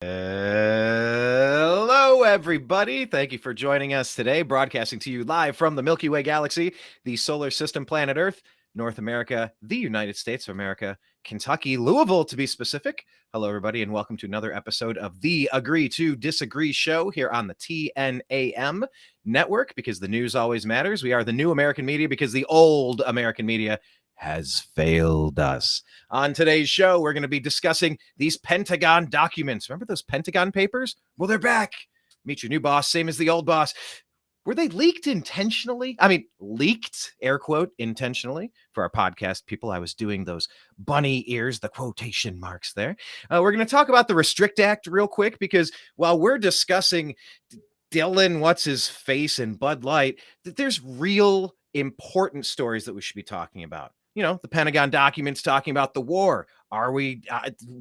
Hello, everybody. Thank you for joining us today, broadcasting to you live from the Milky Way galaxy, the solar system, planet Earth, North America, the United States of America, Kentucky, Louisville, to be specific. Hello, everybody, and welcome to another episode of the Agree to Disagree show here on the TNAM network, because the news always matters. We are the new American media because the old American media has failed us. On today's show, we're going to be discussing these Pentagon documents. Remember those Pentagon papers? Well, they're back. Meet your new boss, same as the old boss. Were they leaked intentionally? I mean, leaked, air quote, intentionally. For our podcast people, I was doing those bunny ears, the quotation marks there. We're going to talk about the Restrict Act real quick, because while we're discussing Dylan, what's his face, and Bud Light, there's real important stories that we should be talking about. You know, the Pentagon documents talking about the war. Are we,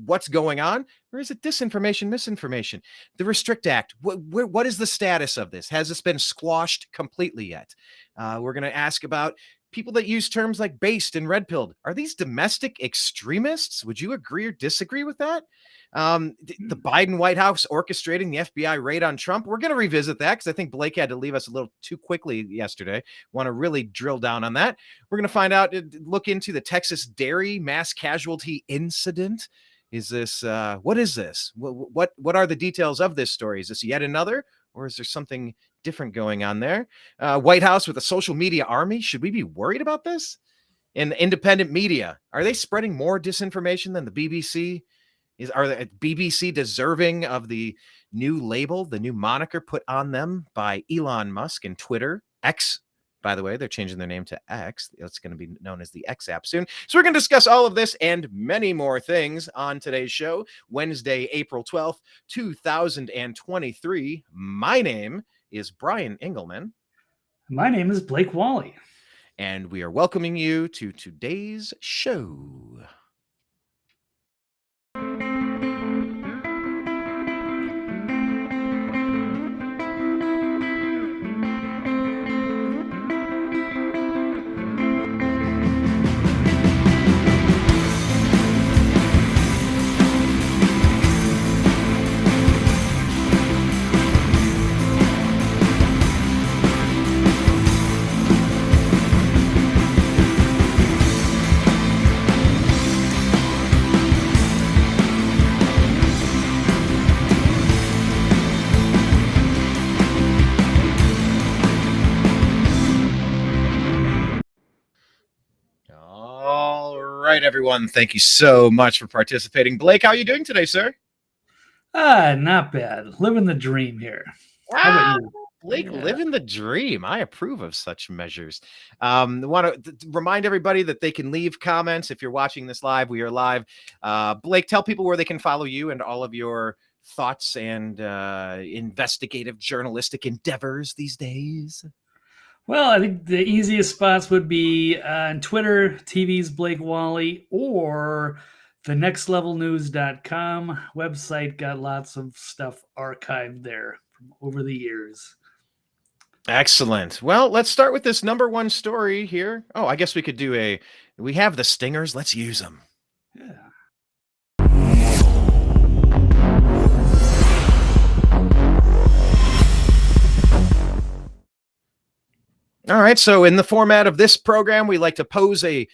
what's going on? Or is it disinformation, misinformation? The Restrict Act, what is the status of this? Has this been squashed completely yet? We're going to ask about people that use terms like based and red-pilled. Are these domestic extremists? Would you agree or disagree with that? The Biden White House orchestrating the FBI raid on Trump. We're going to revisit that because I think Blake had to leave us a little too quickly yesterday. Want to really drill down on that. We're going to find out, look into the Texas dairy mass casualty incident. Is this, what is this? What are the details of this story? Is this yet another, or is there something different going on there? White House with a social media army. Should we be worried about this? And independent media, are they spreading more disinformation than the BBC? Are the BBC deserving of the new label, the new moniker put on them by Elon Musk and Twitter? X, by the way, they're changing their name to X. It's going to be known as the X app soon. So we're going to discuss all of this and many more things on today's show, Wednesday, April 12th, 2023. My name is Brian Engelman. My name is Blake Walley. And we are welcoming you to today's show. Right, everyone. Thank you so much for participating. Blake, how are you doing today, sir? Not bad. Living the dream here. How about you? Blake, living the dream. I approve of such measures. Want to remind everybody that they can leave comments if you're watching this live. We are live. Blake, tell people where they can follow you and all of your thoughts and investigative journalistic endeavors these days. Well, I think the easiest spots would be on Twitter, TV's Blake Walley, or the nextlevelnews.com website. Got lots of stuff archived there from over the years. Excellent. Well, let's start with this number one story here. Oh, I guess we could do we have the stingers. Let's use them. Yeah. All right. So in the format of this program, we like to pose a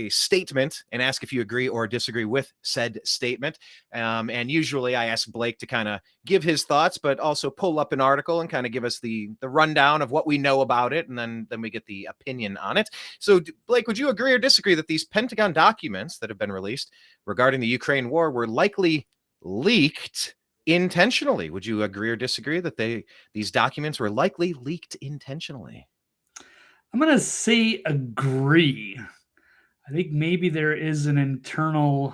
statement and ask if you agree or disagree with said statement. And usually I ask Blake to kind of give his thoughts, but also pull up an article and kind of give us the rundown of what we know about it. And then we get the opinion on it. So Blake, would you agree or disagree that these Pentagon documents that have been released regarding the Ukraine war were likely leaked intentionally? Would you agree or disagree that these documents were likely leaked intentionally? I'm going to say agree. I think maybe there is an internal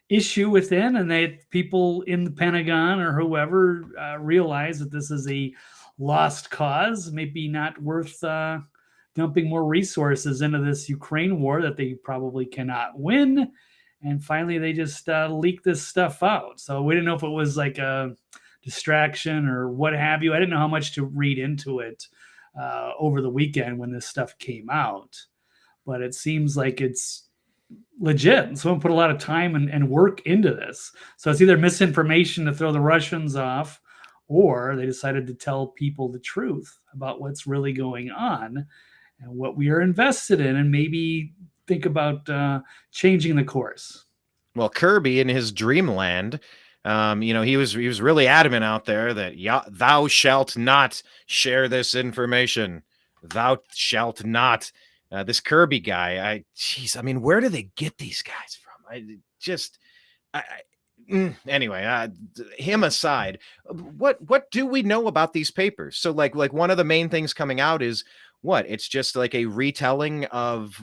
issue within, and that people in the Pentagon or whoever realize that this is a lost cause, maybe not worth dumping more resources into this Ukraine war that they probably cannot win. And finally, they just leak this stuff out. So we didn't know if it was like a distraction or what have you. I didn't know how much to read into it over the weekend when this stuff came out. But it seems like it's legit. Someone put a lot of time and work into this. So it's either misinformation to throw the Russians off, or they decided to tell people the truth about what's really going on and what we are invested in, and maybe think about changing the course. Well, Kirby in his dreamland, he was really adamant out there that thou shalt not share this information. Thou shalt not. This Kirby guy, I mean, where do they get these guys from? Anyway, him aside, what do we know about these papers? So like one of the main things coming out is what? It's just like a retelling of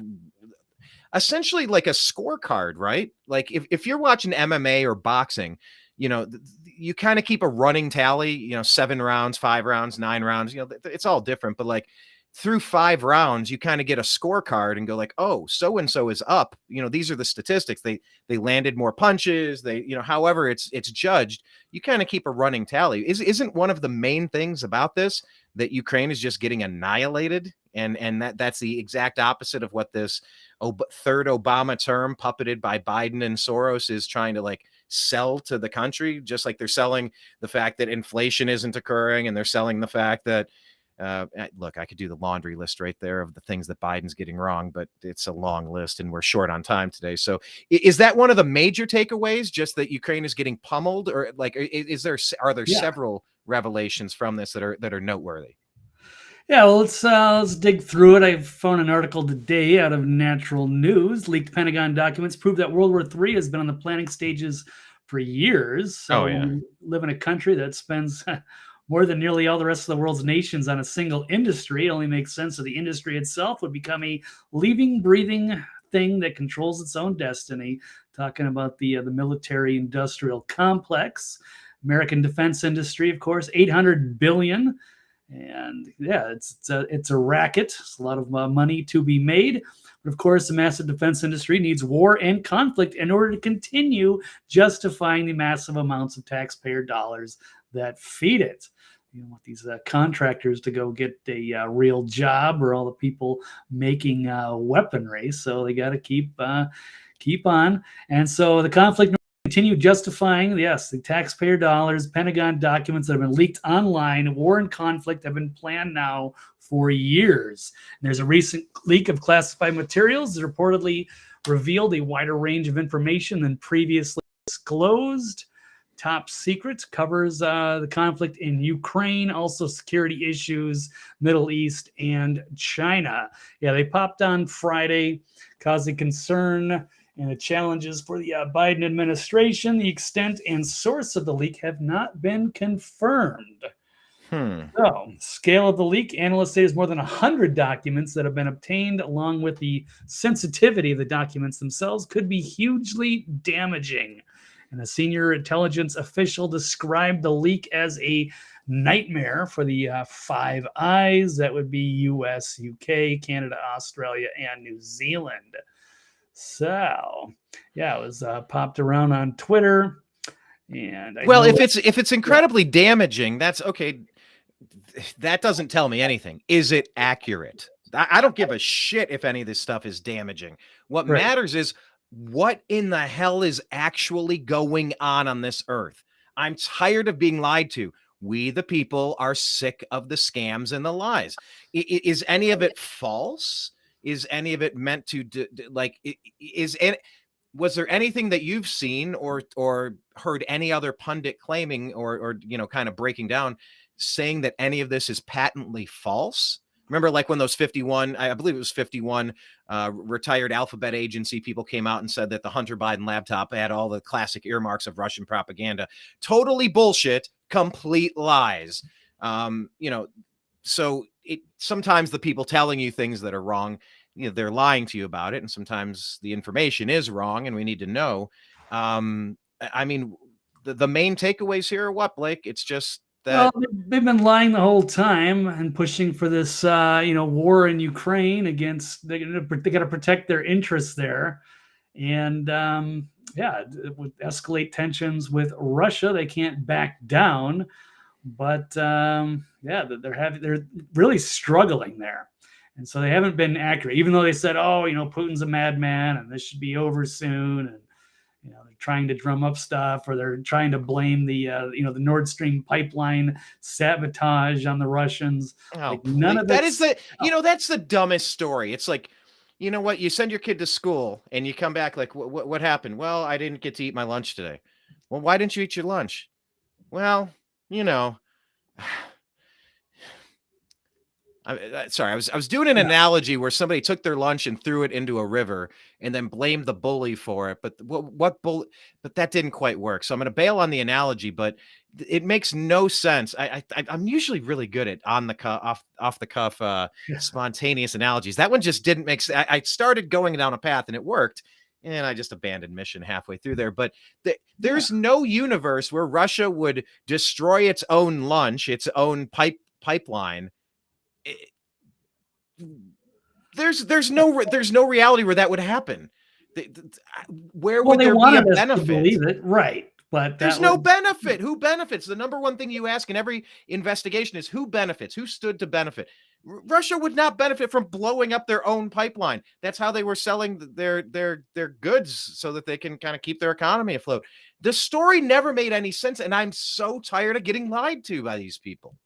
essentially like a scorecard, right? Like if you're watching MMA or boxing, you kind of keep a running tally, 7 rounds, 5 rounds, 9 rounds, it's all different, but like through 5 rounds, you kind of get a scorecard and go like, oh, so-and-so is up. These are the statistics. They landed more punches. They, however it's judged, you kind of keep a running tally. Isn't one of the main things about this that Ukraine is just getting annihilated? And that's the exact opposite of what this third Obama term puppeted by Biden and Soros is trying to like sell to the country, just like they're selling the fact that inflation isn't occurring, and they're selling the fact that look, I could do the laundry list right there of the things that Biden's getting wrong, but it's a long list and we're short on time today. So is that one of the major takeaways, just that Ukraine is getting pummeled, or like, are there several revelations from this that are noteworthy? Yeah, well, let's dig through it. I found an article today out of Natural News. Leaked Pentagon documents prove that World War III has been on the planning stages for years. So we live in a country that spends more than nearly all the rest of the world's nations on a single industry. It only makes sense that the industry itself would become a living, breathing thing that controls its own destiny. Talking about the military-industrial complex, American defense industry, of course, $800 billion. And yeah, it's a racket. It's a lot of money to be made. But of course, the massive defense industry needs war and conflict in order to continue justifying the massive amounts of taxpayer dollars that feed it. You want these contractors to go get a real job, or all the people making weaponry. So they got to keep on. And so the conflict continue justifying, the taxpayer dollars. Pentagon documents that have been leaked online. War and conflict have been planned now for years. And there's a recent leak of classified materials that reportedly revealed a wider range of information than previously disclosed. Top secret covers the conflict in Ukraine, also security issues, Middle East, and China. Yeah, they popped on Friday, causing concern and the challenges for the Biden administration. The extent and source of the leak have not been confirmed. So, scale of the leak, analysts say, is more than 100 documents that have been obtained, along with the sensitivity of the documents themselves, could be hugely damaging. And a senior intelligence official described the leak as a nightmare for the Five Eyes. That would be US, UK, Canada, Australia, and New Zealand. So, yeah, it was popped around on Twitter. And if it's incredibly damaging, that's okay. That doesn't tell me anything. Is it accurate? I don't give a shit if any of this stuff is damaging. What matters is what in the hell is actually going on this earth. I'm tired of being lied to. We, the people, are sick of the scams and the lies. Is any of it false? Is any of it meant to was there anything that you've seen or heard any other pundit claiming or kind of breaking down, saying that any of this is patently false? Remember, like when those 51, I believe it was 51 retired Alphabet Agency people came out and said that the Hunter Biden laptop had all the classic earmarks of Russian propaganda. Totally bullshit, complete lies. So sometimes the people telling you things that are wrong, they're lying to you about it. And sometimes the information is wrong and we need to know. I mean, the main takeaways here are what, Blake? It's just that they've been lying the whole time and pushing for this, war in Ukraine against. They got to protect their interests there, and would escalate tensions with Russia. They can't back down, but they're really struggling there. And so they haven't been accurate, even though they said, oh, Putin's a madman and this should be over soon. And, they're trying to drum up stuff, or they're trying to blame the, the Nord Stream pipeline sabotage on the Russians. Oh, none of that it. is that's the dumbest story. It's like, you know what? You send your kid to school and you come back like, what happened? Well, I didn't get to eat my lunch today. Well, why didn't you eat your lunch? Well, sorry, I was doing an analogy where somebody took their lunch and threw it into a river and then blamed the bully for it. But But that didn't quite work. So I'm going to bail on the analogy, but it makes no sense. I'm usually really good at on the cuff, off the cuff, spontaneous analogies. That one just didn't make sense. I started going down a path and it worked, and I just abandoned mission halfway through there. But there's no universe where Russia would destroy its own lunch, its own pipeline. There's no reality where that would happen. Where would there be a benefit? Right, but there's no benefit. Who benefits? The number one thing you ask in every investigation is who benefits, who stood to benefit. Russia would not benefit from blowing up their own pipeline. That's how they were selling their goods, so that they can kind of keep their economy afloat. The story never made any sense, and I'm so tired of getting lied to by these people.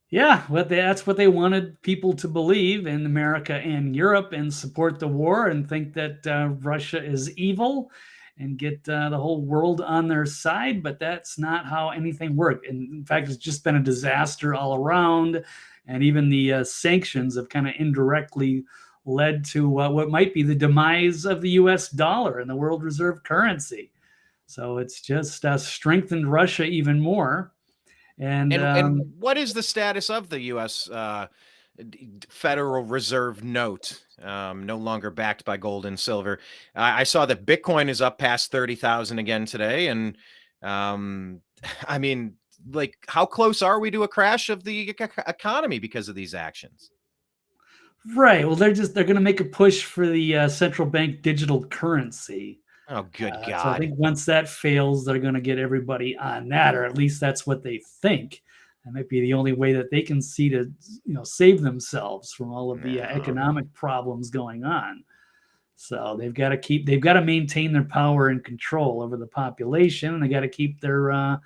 Yeah, that's what they wanted people to believe in America and Europe, and support the war and think that Russia is evil and get the whole world on their side. But that's not how anything worked. And in fact, it's just been a disaster all around. And even the sanctions have kind of indirectly led to what might be the demise of the US dollar and the world reserve currency. So it's just strengthened Russia even more. And what is the status of the U.S. Federal Reserve note? No longer backed by gold and silver. I saw that Bitcoin is up past 30,000 again today, and I mean, like, how close are we to a crash of the economy because of these actions? Right. Well, they're going to make a push for the central bank digital currency. Oh, good God. So I think once that fails, they're going to get everybody on that, or at least that's what they think. That might be the only way that they can see to, save themselves from all of the economic problems going on. So they've got to maintain their power and control over the population, and they got to keep their,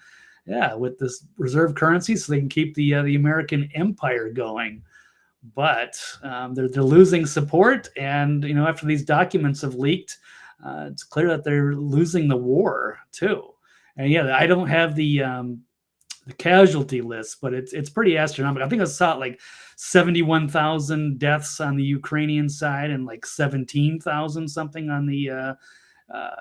with this reserve currency, so they can keep the American empire going. But they're losing support, and after these documents have leaked, it's clear that they're losing the war too. And I don't have the casualty list, but it's pretty astronomical. I think I saw like 71,000 deaths on the Ukrainian side and like 17,000 something on the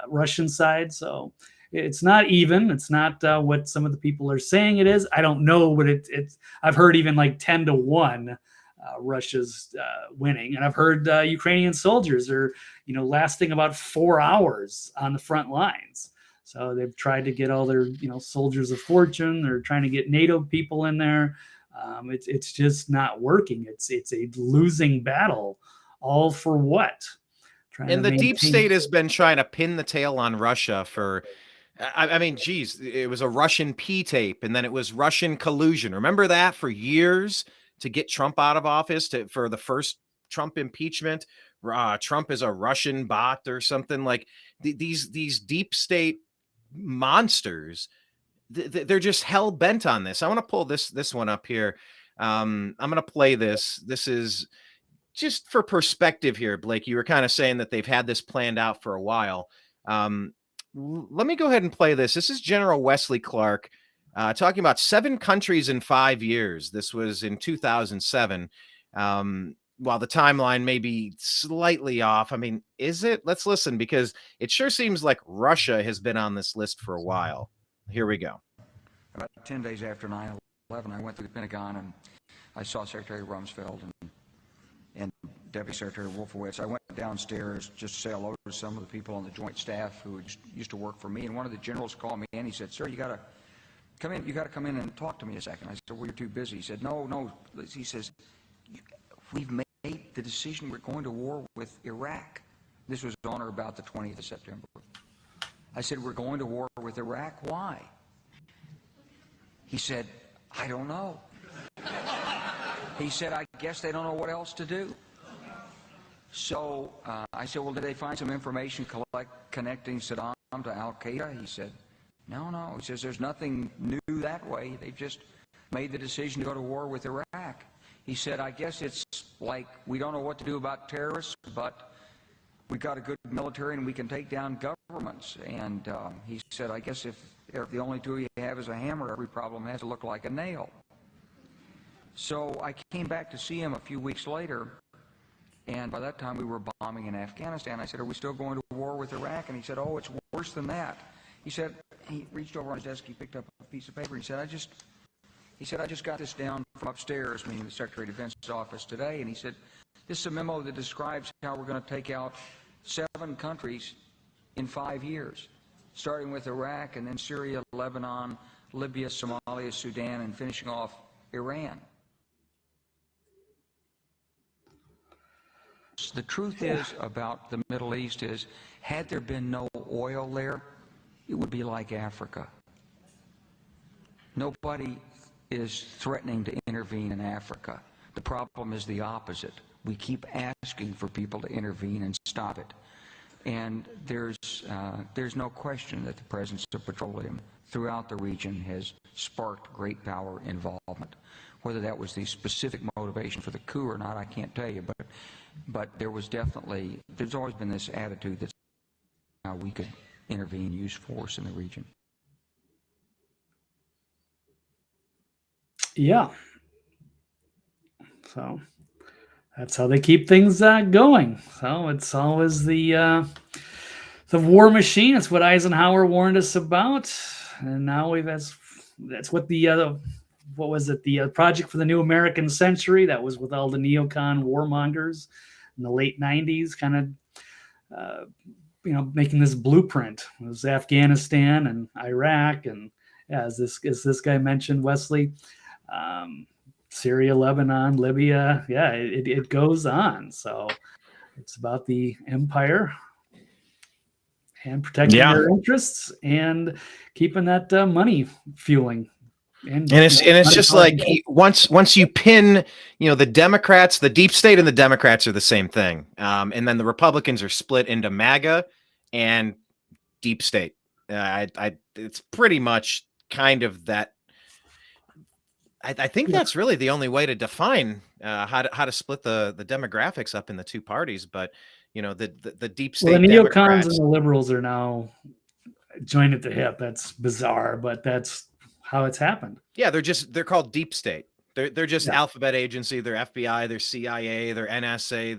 Russian side. So it's not even. It's not what some of the people are saying it is. I don't know, but it's. I've heard even like 10-1. Russia's winning, and I've heard Ukrainian soldiers are, lasting about 4 hours on the front lines. So they've tried to get all their, soldiers of fortune. They're trying to get NATO people in there. It's just not working. It's a losing battle. All for what? And the deep state has been trying to pin the tail on Russia for. I mean, geez, it was a Russian P tape, and then it was Russian collusion. Remember that for years? To get Trump out of office for the first Trump impeachment, Trump is a Russian bot or something. Like these deep state monsters, they're just hell bent on this. I want to pull this one up here. I'm going to play this. This is just for perspective here, Blake. You were kind of saying that they've had this planned out for a while. Let me go ahead and play this. This is General Wesley Clark. Talking about 7 countries in 5 years. This was in 2007. While the timeline may be slightly off, I mean, is it? Let's listen, because it sure seems like Russia has been on this list for a while. Here we go. About 10 days after 9/11, I went through the Pentagon and I saw Secretary Rumsfeld and Deputy Secretary Wolfowitz. I went downstairs just to say hello to some of the people on the Joint Staff who used to work for me, and one of the generals called me and he said, "Sir, you got to come in. You got to come in and talk to me a second." I said, "Well, you're too busy." He said, No. He says, "We've made the decision. We're going to war with Iraq." This was on or about the 20th of September. I said, "We're going to war with Iraq. Why?" He said, "I don't know." He said, I guess they don't know what else to do. So I said, well, did they find some information connecting Saddam to Al-Qaeda? He said, no. He says, there's nothing new that way. They've just made the decision to go to war with Iraq. He said, I guess it's like we don't know what to do about terrorists, but we've got a good military and we can take down governments. And he said, I guess if the only tool you have is a hammer, every problem has to look like a nail. So I came back to see him a few weeks later, and by that time we were bombing in Afghanistan. I said, are we still going to war with Iraq? And he said, oh, it's worse than that. He said, he reached over on his desk, he picked up a piece of paper, and he said, I just got this down from upstairs, meaning the Secretary of Defense's office today, and he said, this is a memo that describes how we're going to take out 7 countries in 5 years, starting with Iraq and then Syria, Lebanon, Libya, Somalia, Sudan, and finishing off Iran. The truth is about the Middle East is, had there been no oil there, it would be like Africa. Nobody is threatening to intervene in Africa. The problem is the opposite. We keep asking for people to intervene and stop it. And there's no question that the presence of petroleum throughout the region has sparked great power involvement. Whether that was the specific motivation for the coup or not, I can't tell you, but there's always been this attitude that how we could intervene, use force in the region. Yeah. So that's how they keep things going. So it's always the war machine. It's what Eisenhower warned us about, and now that's what the what was it? The Project for the New American Century. That was with all the neocon warmongers in the late '90s, kind of making this blueprint. It was Afghanistan and Iraq, and as this guy mentioned, Wesley. Syria, Lebanon, Libya. Yeah, it goes on. So it's about the empire and protecting their interests and keeping that money fueling. And it's just like once you pin, the Democrats, the deep state and the Democrats are the same thing. And then the Republicans are split into MAGA and deep state. It's pretty much kind of that. I think that's really the only way to define how to split the demographics up in the two parties. But the deep state, the neocons Democrats and the liberals are now joined at the hip. That's bizarre, but that's how it's happened. Yeah, they're called deep state. They're just alphabet agency. They're FBI. They're CIA. They're NSA.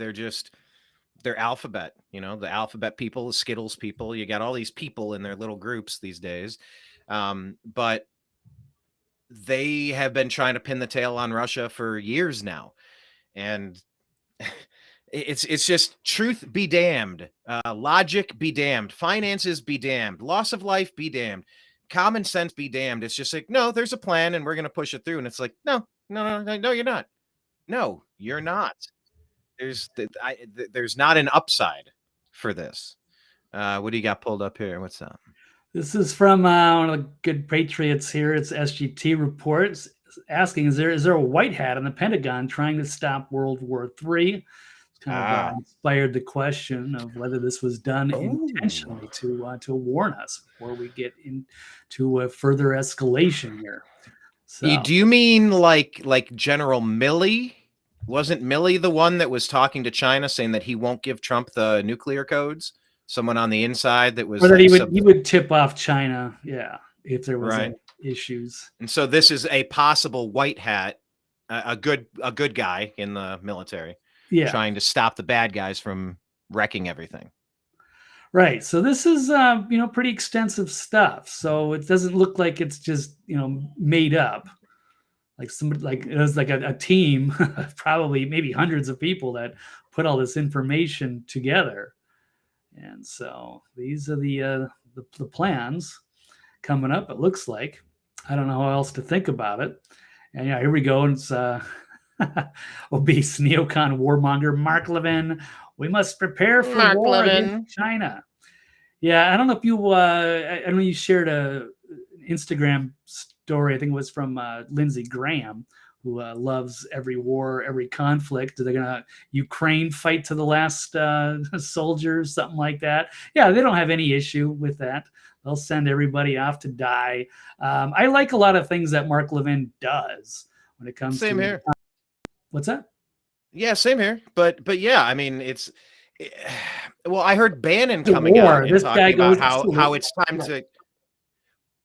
They're alphabet. The alphabet people, the Skittles people. You got all these people in their little groups these days, but they have been trying to pin the tail on Russia for years now. And it's just truth be damned, logic be damned, finances be damned, loss of life be damned, common sense be damned. It's just like, no, there's a plan and we're going to push it through. And it's like, no, you're not. No, you're not. There's not an upside for this. What do you got pulled up here? What's that? This is from one of the good patriots here. It's SGT reports asking, is there a white hat in the Pentagon trying to stop World War III? It's kind of inspired the question of whether this was done intentionally to warn us before we get into a further escalation here. So, do you mean like General Milley? Wasn't Milley the one that was talking to China saying that he won't give Trump the nuclear codes? Someone on the inside that was, or that he would tip off China, if there was any issues. And so this is a possible white hat, a good guy in the military, trying to stop the bad guys from wrecking everything. Right. So this is pretty extensive stuff. So it doesn't look like it's just made up. Like somebody, like it was like a team, probably maybe hundreds of people that put all this information together. And so these are the plans coming up. It looks like. I don't know how else to think about it. And here we go. And it's obese neocon warmonger Mark Levin. We must prepare for war against China. Yeah, I don't know if you. I know you shared a Instagram story. I think it was from Lindsey Graham, who loves every war, every conflict. They're gonna Ukraine fight to the last soldier, something like that. Yeah, they don't have any issue with that. They'll send everybody off to die. I like a lot of things that Mark Levin does when it comes Same to here. What's that? Yeah, same here. But yeah, I mean, it's well, I heard Bannon The coming out war. and This guy talking goes about to how it's time right. to.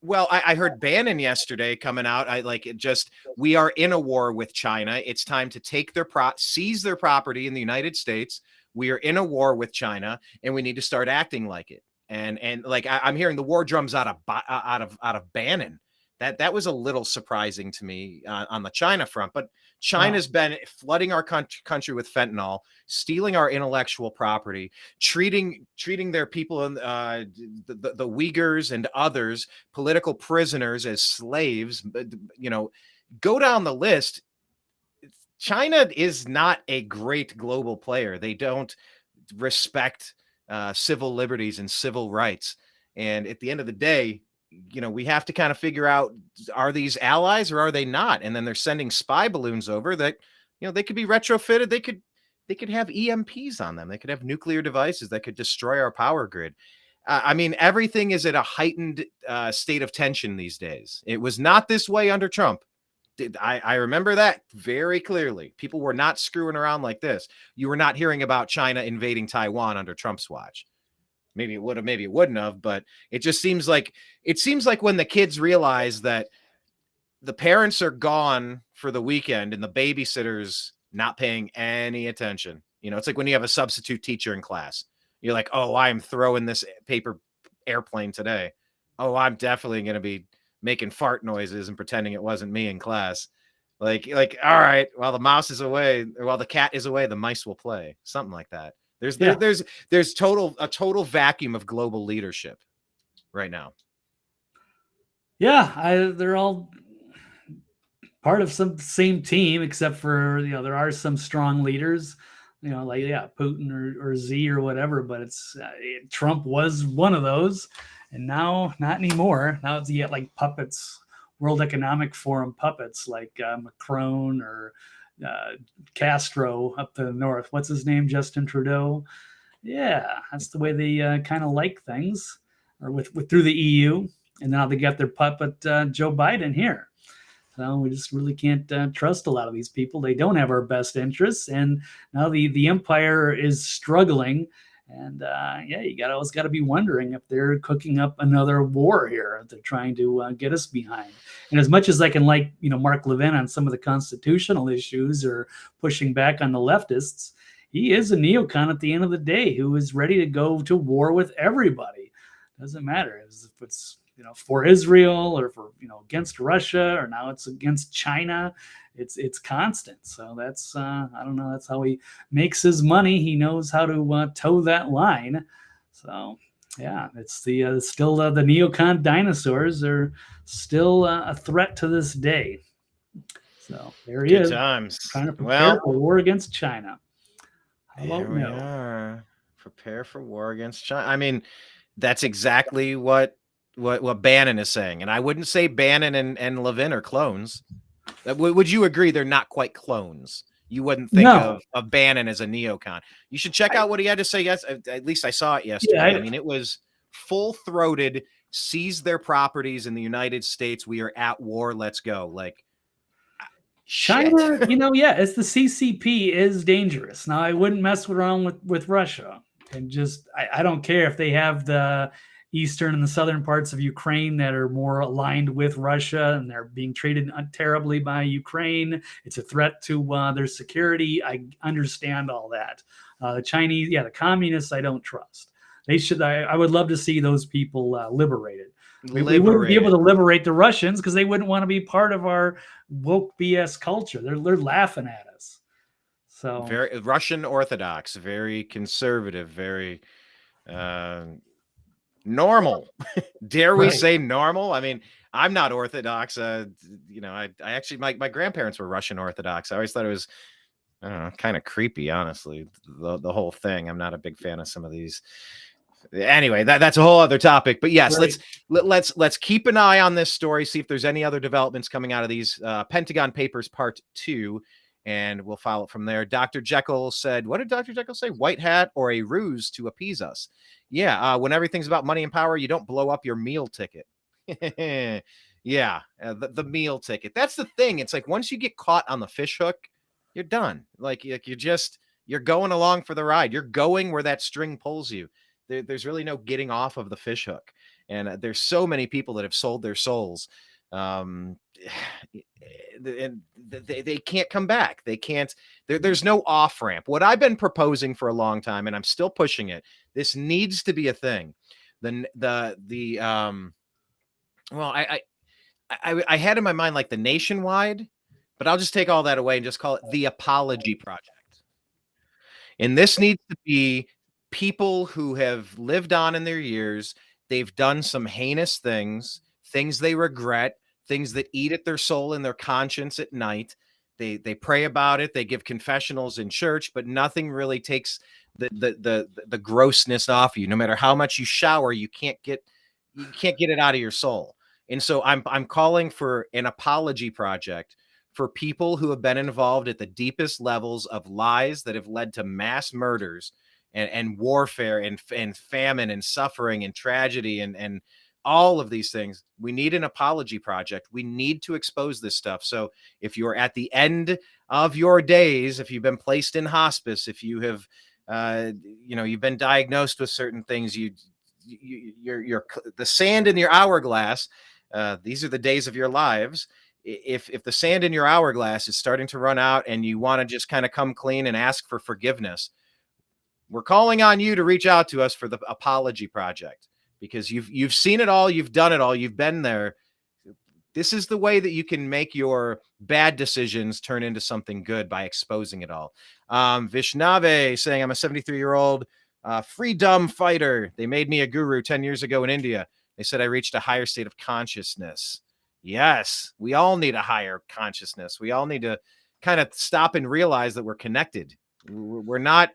Well, I heard Bannon yesterday coming out. I like it. Just we are in a war with China. It's time to take their seize their property in the United States. We are in a war with China, and we need to start acting like it. And like I'm hearing the war drums out of Bannon. That was a little surprising to me on the China front. But China's been flooding our country with fentanyl, stealing our intellectual property, treating their people in the Uyghurs and others, political prisoners, as slaves. You know, go down the list. China is not a great global player. They don't respect civil liberties and civil rights. And at the end of the day, you know, we have to kind of figure out, are these allies or are they not? And then they're sending spy balloons over that, you know, they could be retrofitted. They could have EMPs on them. They could have nuclear devices that could destroy our power grid. I mean, everything is at a heightened state of tension these days. It was not this way under Trump. I remember that very clearly. People were not screwing around like this. You were not hearing about China invading Taiwan under Trump's watch. Maybe it would have, maybe it wouldn't have, but it just seems like when the kids realize that the parents are gone for the weekend and the babysitter's not paying any attention. You know, it's like when you have a substitute teacher in class. You're like, oh, I'm throwing this paper airplane today. Oh, I'm definitely going to be making fart noises and pretending it wasn't me in class. Like, all right, while the mouse is away, or while the cat is away, the mice will play. Something like that. There's a total vacuum of global leadership right now. Yeah, they're all part of some same team, except for, you know, there are some strong leaders, you know, like Putin or Z or whatever. But it's Trump was one of those, and now not anymore. Now it's like puppets, World Economic Forum puppets like Macron or Castro up to the north. What's his name? Justin Trudeau. Yeah, that's the way they kind of like things, or with through the EU, and now they got their puppet Joe Biden here. So we just really can't trust a lot of these people. They don't have our best interests, and now the empire is struggling. And you always got to be wondering if they're cooking up another war here. If they're trying to get us behind. And as much as I can like, you know, Mark Levin on some of the constitutional issues or pushing back on the leftists, he is a neocon at the end of the day who is ready to go to war with everybody. Doesn't matter if it's, you know, for Israel or for, you know, against Russia, or now it's against China. It's constant. So that's I don't know. That's how he makes his money. He knows how to toe that line. So yeah, it's the still the neocon dinosaurs are still a threat to this day. So there he is, times. trying to prepare for war against China. How about we are. Prepare for war against China. I mean, that's exactly what Bannon is saying. And I wouldn't say Bannon and Levin are clones. Would you agree they're not quite clones? You wouldn't think of Bannon as a neocon. You should check out what he had to say. Yes, at least I saw it yesterday. I mean, it was full-throated, seize their properties in the United States. We are at war. Let's go. Like, China, you know, it's the CCP is dangerous. Now, I wouldn't mess around with Russia, and just I don't care if they have the eastern and the southern parts of Ukraine that are more aligned with Russia and they're being treated terribly by Ukraine. It's a threat to their security. I understand all that. The Chinese, the communists, I don't trust. They should. I would love to see those people liberated. We wouldn't be able to liberate the Russians because they wouldn't want to be part of our woke BS culture. They're laughing at us. So very Russian Orthodox, very conservative, very normal. Dare we say normal? I mean, I'm not Orthodox. You know, I actually my grandparents were Russian Orthodox. I always thought it was, I don't know, kind of creepy, honestly, the whole thing. I'm not a big fan of some of these Anyway, that's a whole other topic. But yes, Right. let's keep an eye on this story, see if there's any other developments coming out of these Pentagon Papers Part 2, and we'll follow it from there. Dr. Jekyll said, what did Dr. Jekyll say? White hat or a ruse to appease us? Yeah, when everything's about money and power, you don't blow up your meal ticket. Yeah, the meal ticket. That's the thing. It's like once you get caught on the fish hook, you're done. Like you're going along for the ride. You're going where that string pulls you. There's really no getting off of the fish hook. And there's so many people that have sold their souls. And they can't come back. They can't. There's no off ramp. What I've been proposing for a long time, and I'm still pushing it. This needs to be a thing. Well, I had in my mind like the nationwide, but I'll just take all that away and just call it the apology project. And this needs to be people who have lived on in their years. They've done some heinous things, things they regret, things that eat at their soul and their conscience at night. They pray about it. They give confessionals in church, but nothing really takes the grossness off you. No matter how much you shower, you can't get it out of your soul. And so I'm calling for an apology project for people who have been involved at the deepest levels of lies that have led to mass murders and warfare and famine and suffering and tragedy and all of these things. We need an apology project. We need to expose this stuff. So if you're at the end of your days, if you've been placed in hospice, if you have, you've been diagnosed with certain things, you're the sand in your hourglass. These are the days of your lives. If the sand in your hourglass is starting to run out and you want to just kind of come clean and ask for forgiveness, we're calling on you to reach out to us for the apology project, because you've seen it all, you've done it all, you've been there. This is the way that you can make your bad decisions turn into something good, by exposing it all. Vishnave saying, I'm a 73-year-old freedom fighter. They made me a guru 10 years ago in India. They said I reached a higher state of consciousness. Yes, we all need a higher consciousness. We all need to kind of stop and realize that we're connected. We're not,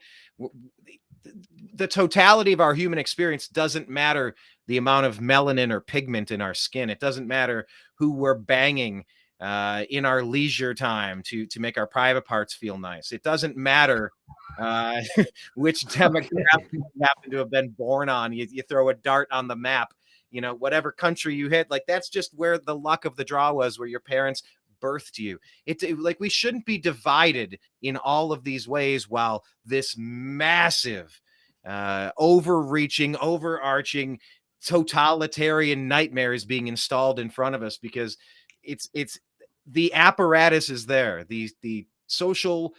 the totality of our human experience doesn't matter the amount of melanin or pigment in our skin. It doesn't matter who we're banging in our leisure time to make our private parts feel nice. It doesn't matter which demographic you happen to have been born on. You throw a dart on the map, whatever country you hit, like that's just where the luck of the draw was, where your parents birthed you. Like we shouldn't be divided in all of these ways, while this massive, overreaching, overarching, totalitarian nightmare is being installed in front of us, because it's the apparatus is there. The social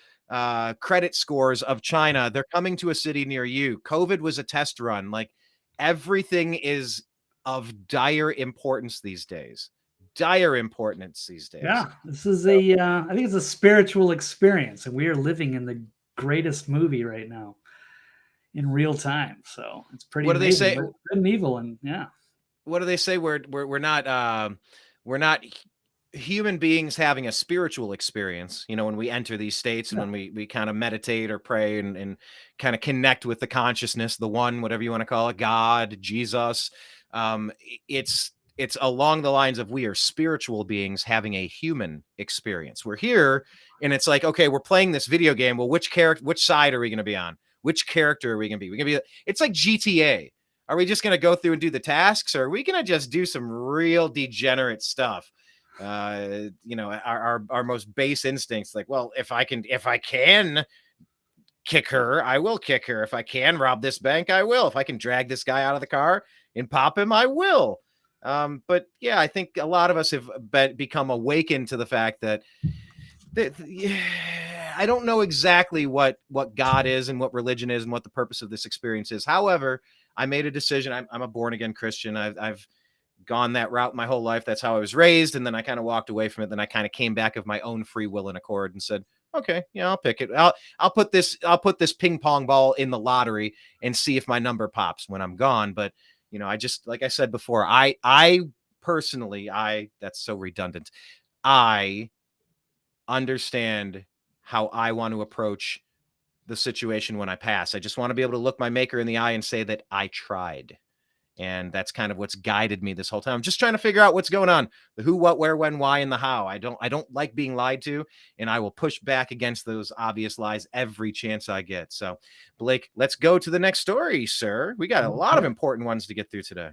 credit scores of China, they're coming to a city near you. COVID was a test run. Like everything is of dire importance these days. Dire importance these days. Yeah, this is I think it's a spiritual experience, and we are living in the greatest movie right now in real time. So it's pretty. What do they say? Good and evil, and yeah. What do they say? We're not human beings having a spiritual experience, when we enter these states, and when we kind of meditate or pray and kind of connect with the consciousness, the one, whatever you want to call it, God, Jesus. It's along the lines of, we are spiritual beings having a human experience. We're here and it's like, okay, we're playing this video game. Well, which side are we going to be on? Which character are we going to be? It's like GTA. Are we just going to go through and do the tasks, or are we going to just do some real degenerate stuff? Our most base instincts, like, well, if I can kick her, I will kick her. If I can rob this bank, I will. If I can drag this guy out of the car and pop him, I will. But yeah, I think a lot of us have become awakened to the fact that I don't know exactly what God is and what religion is and what the purpose of this experience is. However, I made a decision. I'm a born again Christian. I've gone that route my whole life. That's how I was raised. And then I kind of walked away from it. Then I kind of came back of my own free will and accord and said, okay, yeah, I'll pick it. I'll put this ping pong ball in the lottery and see if my number pops when I'm gone. But I just, like I said before, I personally, that's so redundant. I understand how I want to approach the situation when I pass. I just want to be able to look my maker in the eye and say that I tried. And that's kind of what's guided me this whole time. I'm just trying to figure out what's going on, the who, what, where, when, why, and the how. I don't like being lied to, and I will push back against those obvious lies every chance I get. So, Blake, let's go to the next story, sir. We got a lot of important ones to get through today.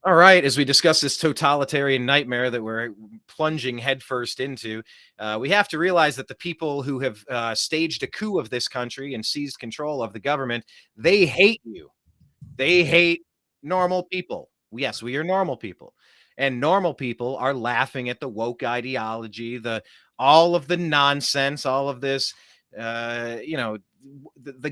All right, as we discuss this totalitarian nightmare that we're plunging headfirst into, we have to realize that the people who have staged a coup of this country and seized control of the government, they hate you. They hate normal people. Yes, we are normal people. And normal people are laughing at the woke ideology, all of the nonsense, all of this, the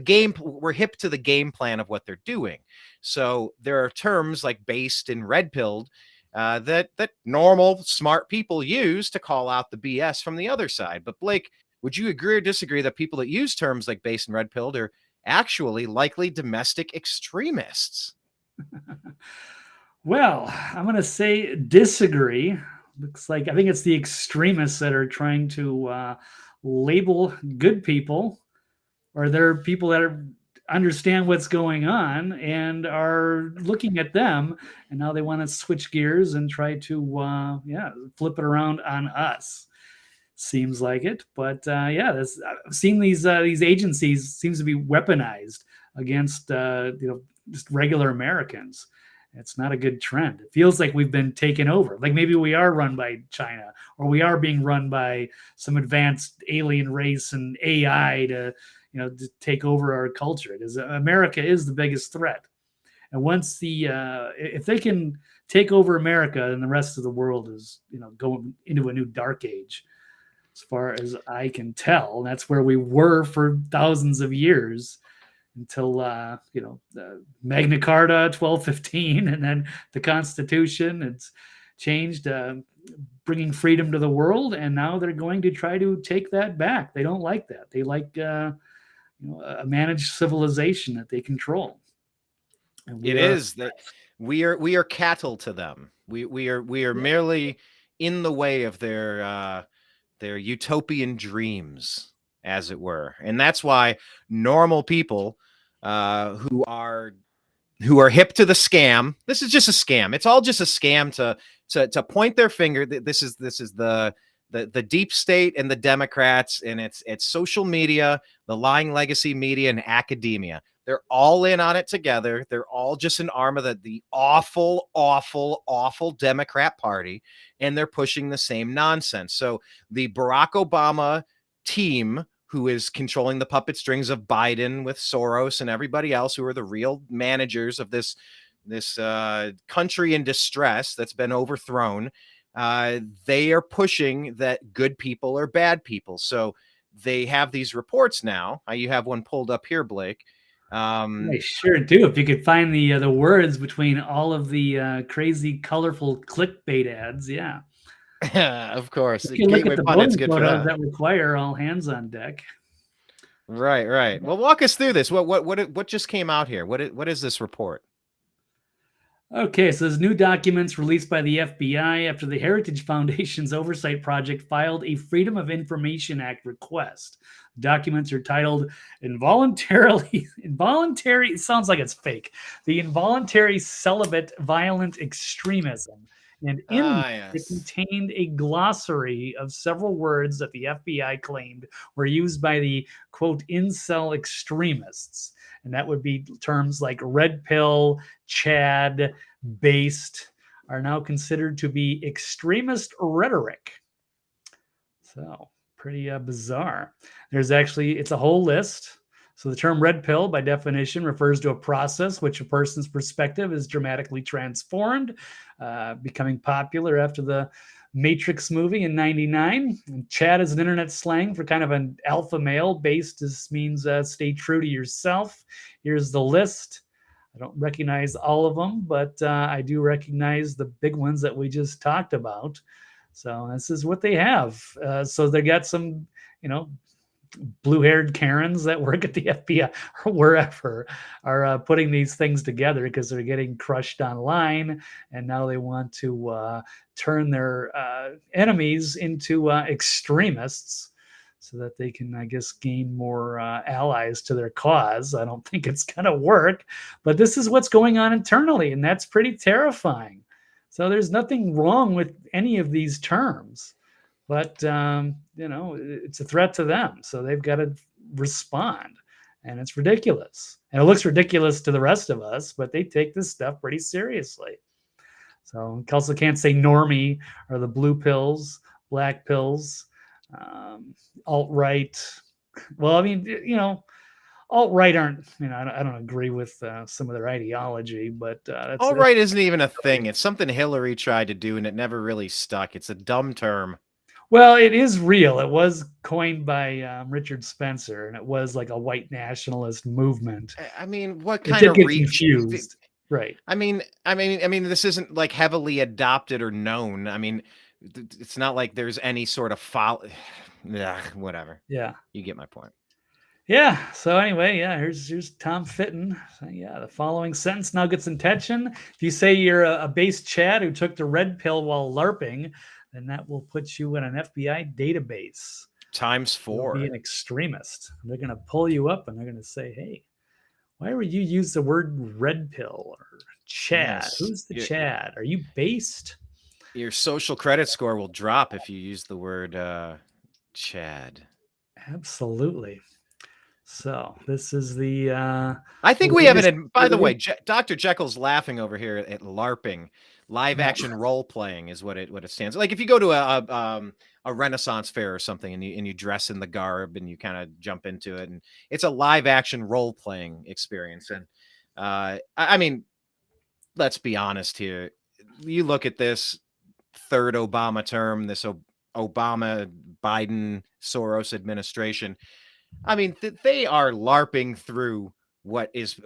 game. We're hip to the game plan of what they're doing. So there are terms like based and red pilled that normal smart people use to call out the BS from the other side. But Blake, would you agree or disagree that people that use terms like based and red pilled are actually likely domestic extremists? Well, I'm going to say disagree. Looks like I think it's the extremists that are trying to label good people, or they're people that understand what's going on and are looking at them, and now they want to switch gears and try to flip it around on us. Seems like it, but I've seen these agencies seems to be weaponized against just regular Americans. It's not a good trend. It feels like we've been taken over. Like maybe we are run by China, or we are being run by some advanced alien race and AI to take over our culture. Because America is the biggest threat. And once if they can take over America, then the rest of the world is going into a new dark age, as far as I can tell. And that's where we were for thousands of years until the Magna Carta 1215, and then the Constitution. It's changed, bringing freedom to the world, and now they're going to try to take that back. They don't like that. They like a managed civilization that they control. And we are cattle to them. We are merely in the way of their utopian dreams, as it were. And that's why normal people who are hip to the scam, this is just a scam. It's all just a scam to point their finger. This is the deep state and the Democrats, and it's social media, the lying legacy media, and academia. They're all in on it together. They're all just an arm of the awful, awful, awful Democrat Party, and they're pushing the same nonsense. So the Barack Obama team, who is controlling the puppet strings of Biden with Soros and everybody else, who are the real managers of this country in distress that's been overthrown, they are pushing that good people are bad people. So they have these reports now. You have one pulled up here, Blake. I sure do. If you could find the words between all of the crazy, colorful clickbait ads, yeah. Of course. You look at the bonus photos that require all hands on deck. Right. Well, walk us through this. What just came out here? What is this report? Okay, so there's new documents released by the FBI after the Heritage Foundation's oversight project filed a Freedom of Information Act request. Documents are titled Involuntary, it sounds like it's fake, the Involuntary Celibate Violent Extremism. And it contained a glossary of several words that the FBI claimed were used by the, quote, incel extremists. And that would be terms like red pill, Chad, based, are now considered to be extremist rhetoric. So pretty bizarre. It's a whole list. So the term red pill, by definition, refers to a process which a person's perspective is dramatically transformed, becoming popular after the Matrix movie in '99. And Chad is an internet slang for kind of an alpha male. Based just means stay true to yourself. Here's the list. I don't recognize all of them, but I do recognize the big ones that we just talked about. So this is what they have. So they got some, blue-haired Karens that work at the FBI or wherever are putting these things together because they're getting crushed online, and now they want to turn their enemies into extremists so that they can, I guess, gain more allies to their cause. I don't think it's going to work, but this is what's going on internally, and that's pretty terrifying. So there's nothing wrong with any of these terms. But it's a threat to them, so they've got to respond, and it's ridiculous. And it looks ridiculous to the rest of us, but they take this stuff pretty seriously. So also can't say normie or the blue pills, black pills, alt-right. Well, I mean, alt-right aren't. I don't agree with some of their ideology, but alt-right isn't even a thing. It's something Hillary tried to do, and it never really stuck. It's a dumb term. Well, it is real. It was coined by Richard Spencer, and it was like a white nationalist movement. I mean, what kind of confused? Right. I mean, this isn't like heavily adopted or known. I mean, it's not like there's any sort of whatever. Yeah. You get my point. Yeah. So anyway, here's Tom Fitton. So, the following sentence now gets attention. If you say you're a base Chad who took the red pill while LARPing, then that will put you in an FBI database. ×4. You'll be an extremist. They're going to pull you up and they're going to say, hey, why would you use the word red pill or Chad? Yes. Who's the Chad? Are you based? Your social credit score will drop if you use the word Chad. Absolutely. So this is the... I think we have it. By the way, Dr. Jekyll's laughing over here at LARPing. Live action role playing is what it stands. Like if you go to a Renaissance fair or something and you dress in the garb and you kind of jump into it, and it's a live action role playing experience. And I mean, let's be honest here. You look at this third Obama term, this Obama, Biden, Soros administration. I mean, they are LARPing through what is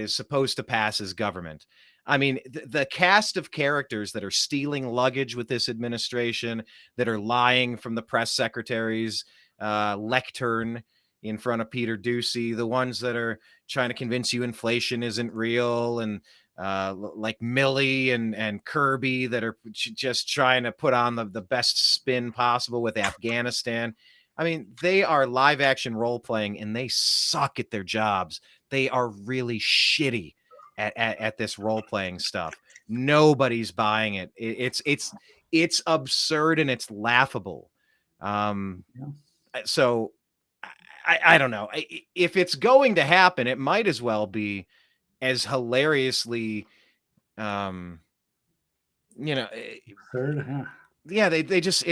supposed to pass as government. I mean, the cast of characters that are stealing luggage with this administration, that are lying from the press secretary's lectern in front of Peter Doocy, the ones that are trying to convince you inflation isn't real, and like Milley and Kirby that are just trying to put on the best spin possible with Afghanistan. I mean, they are live action role playing and they suck at their jobs. They are really shitty at this role playing stuff. Nobody's buying it. It's absurd and it's laughable. So I don't know. If it's going to happen, it might as well be as hilariously, absurd, huh? Yeah, they just